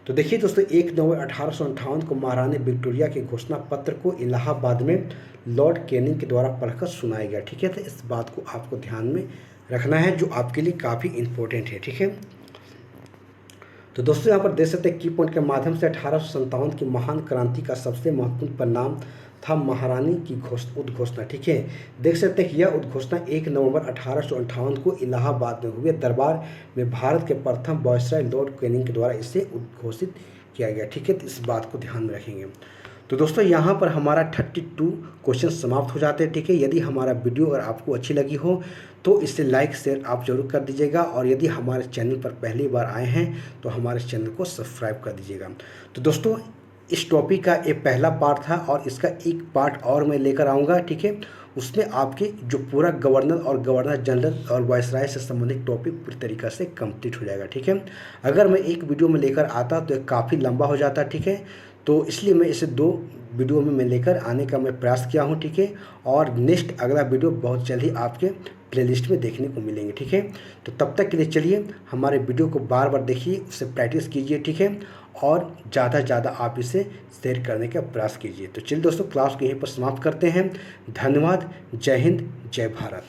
तो देखिए दोस्तों 1 नवंबर 1858 को महारानी विक्टोरिया के घोषणा पत्र को इलाहाबाद में लॉर्ड कैनिंग के द्वारा पढ़कर सुनाया गया। ठीक है, तो इस बात को आपको ध्यान में रखना है जो आपके लिए काफ़ी इंपॉर्टेंट है। ठीक है, तो दोस्तों यहाँ पर देख सकते हैं की पॉइंट के माध्यम से 1857 की महान क्रांति का सबसे महत्वपूर्ण परिणाम था महारानी की उद्घोषणा। ठीक है, देख सकते हैं कि यह उद्घोषणा 1 नवंबर 1858 को इलाहाबाद में हुए दरबार में भारत के प्रथम वायसराय लॉर्ड कैनिंग के द्वारा इसे उद्घोषित किया गया। ठीक है, तो इस बात को ध्यान में रखेंगे। तो दोस्तों यहाँ पर हमारा 32 क्वेश्चन समाप्त हो जाते हैं। ठीक है, यदि हमारा वीडियो अगर आपको अच्छी लगी हो तो इसे लाइक शेयर आप जरूर कर दीजिएगा, और यदि हमारे चैनल पर पहली बार आए हैं तो हमारे चैनल को सब्सक्राइब कर दीजिएगा। तो दोस्तों इस टॉपिक का ये पहला पार्ट था और इसका एक पार्ट और मैं लेकर आऊँगा। ठीक है, उसमें आपके जो पूरा गवर्नर और गवर्नर जनरल और वायसराय से संबंधित टॉपिक पूरी तरीक़े से कंप्लीट हो जाएगा। ठीक है, अगर मैं एक वीडियो में लेकर आता तो ये काफ़ी लंबा हो जाता। ठीक है, तो इसलिए मैं इसे 2 वीडियो में मैं लेकर आने का मैं प्रयास किया हूँ। ठीक है, और नेक्स्ट अगला वीडियो बहुत जल्द ही आपके प्लेलिस्ट में देखने को मिलेंगे। ठीक है, तो तब तक के लिए चलिए हमारे वीडियो को बार बार देखिए, उससे प्रैक्टिस कीजिए। ठीक है, और ज़्यादा से ज़्यादा आप इसे शेयर करने का प्रयास कीजिए। तो चलिए दोस्तों क्लास को यहीं पर समाप्त करते हैं। धन्यवाद। जय हिंद, जय भारत।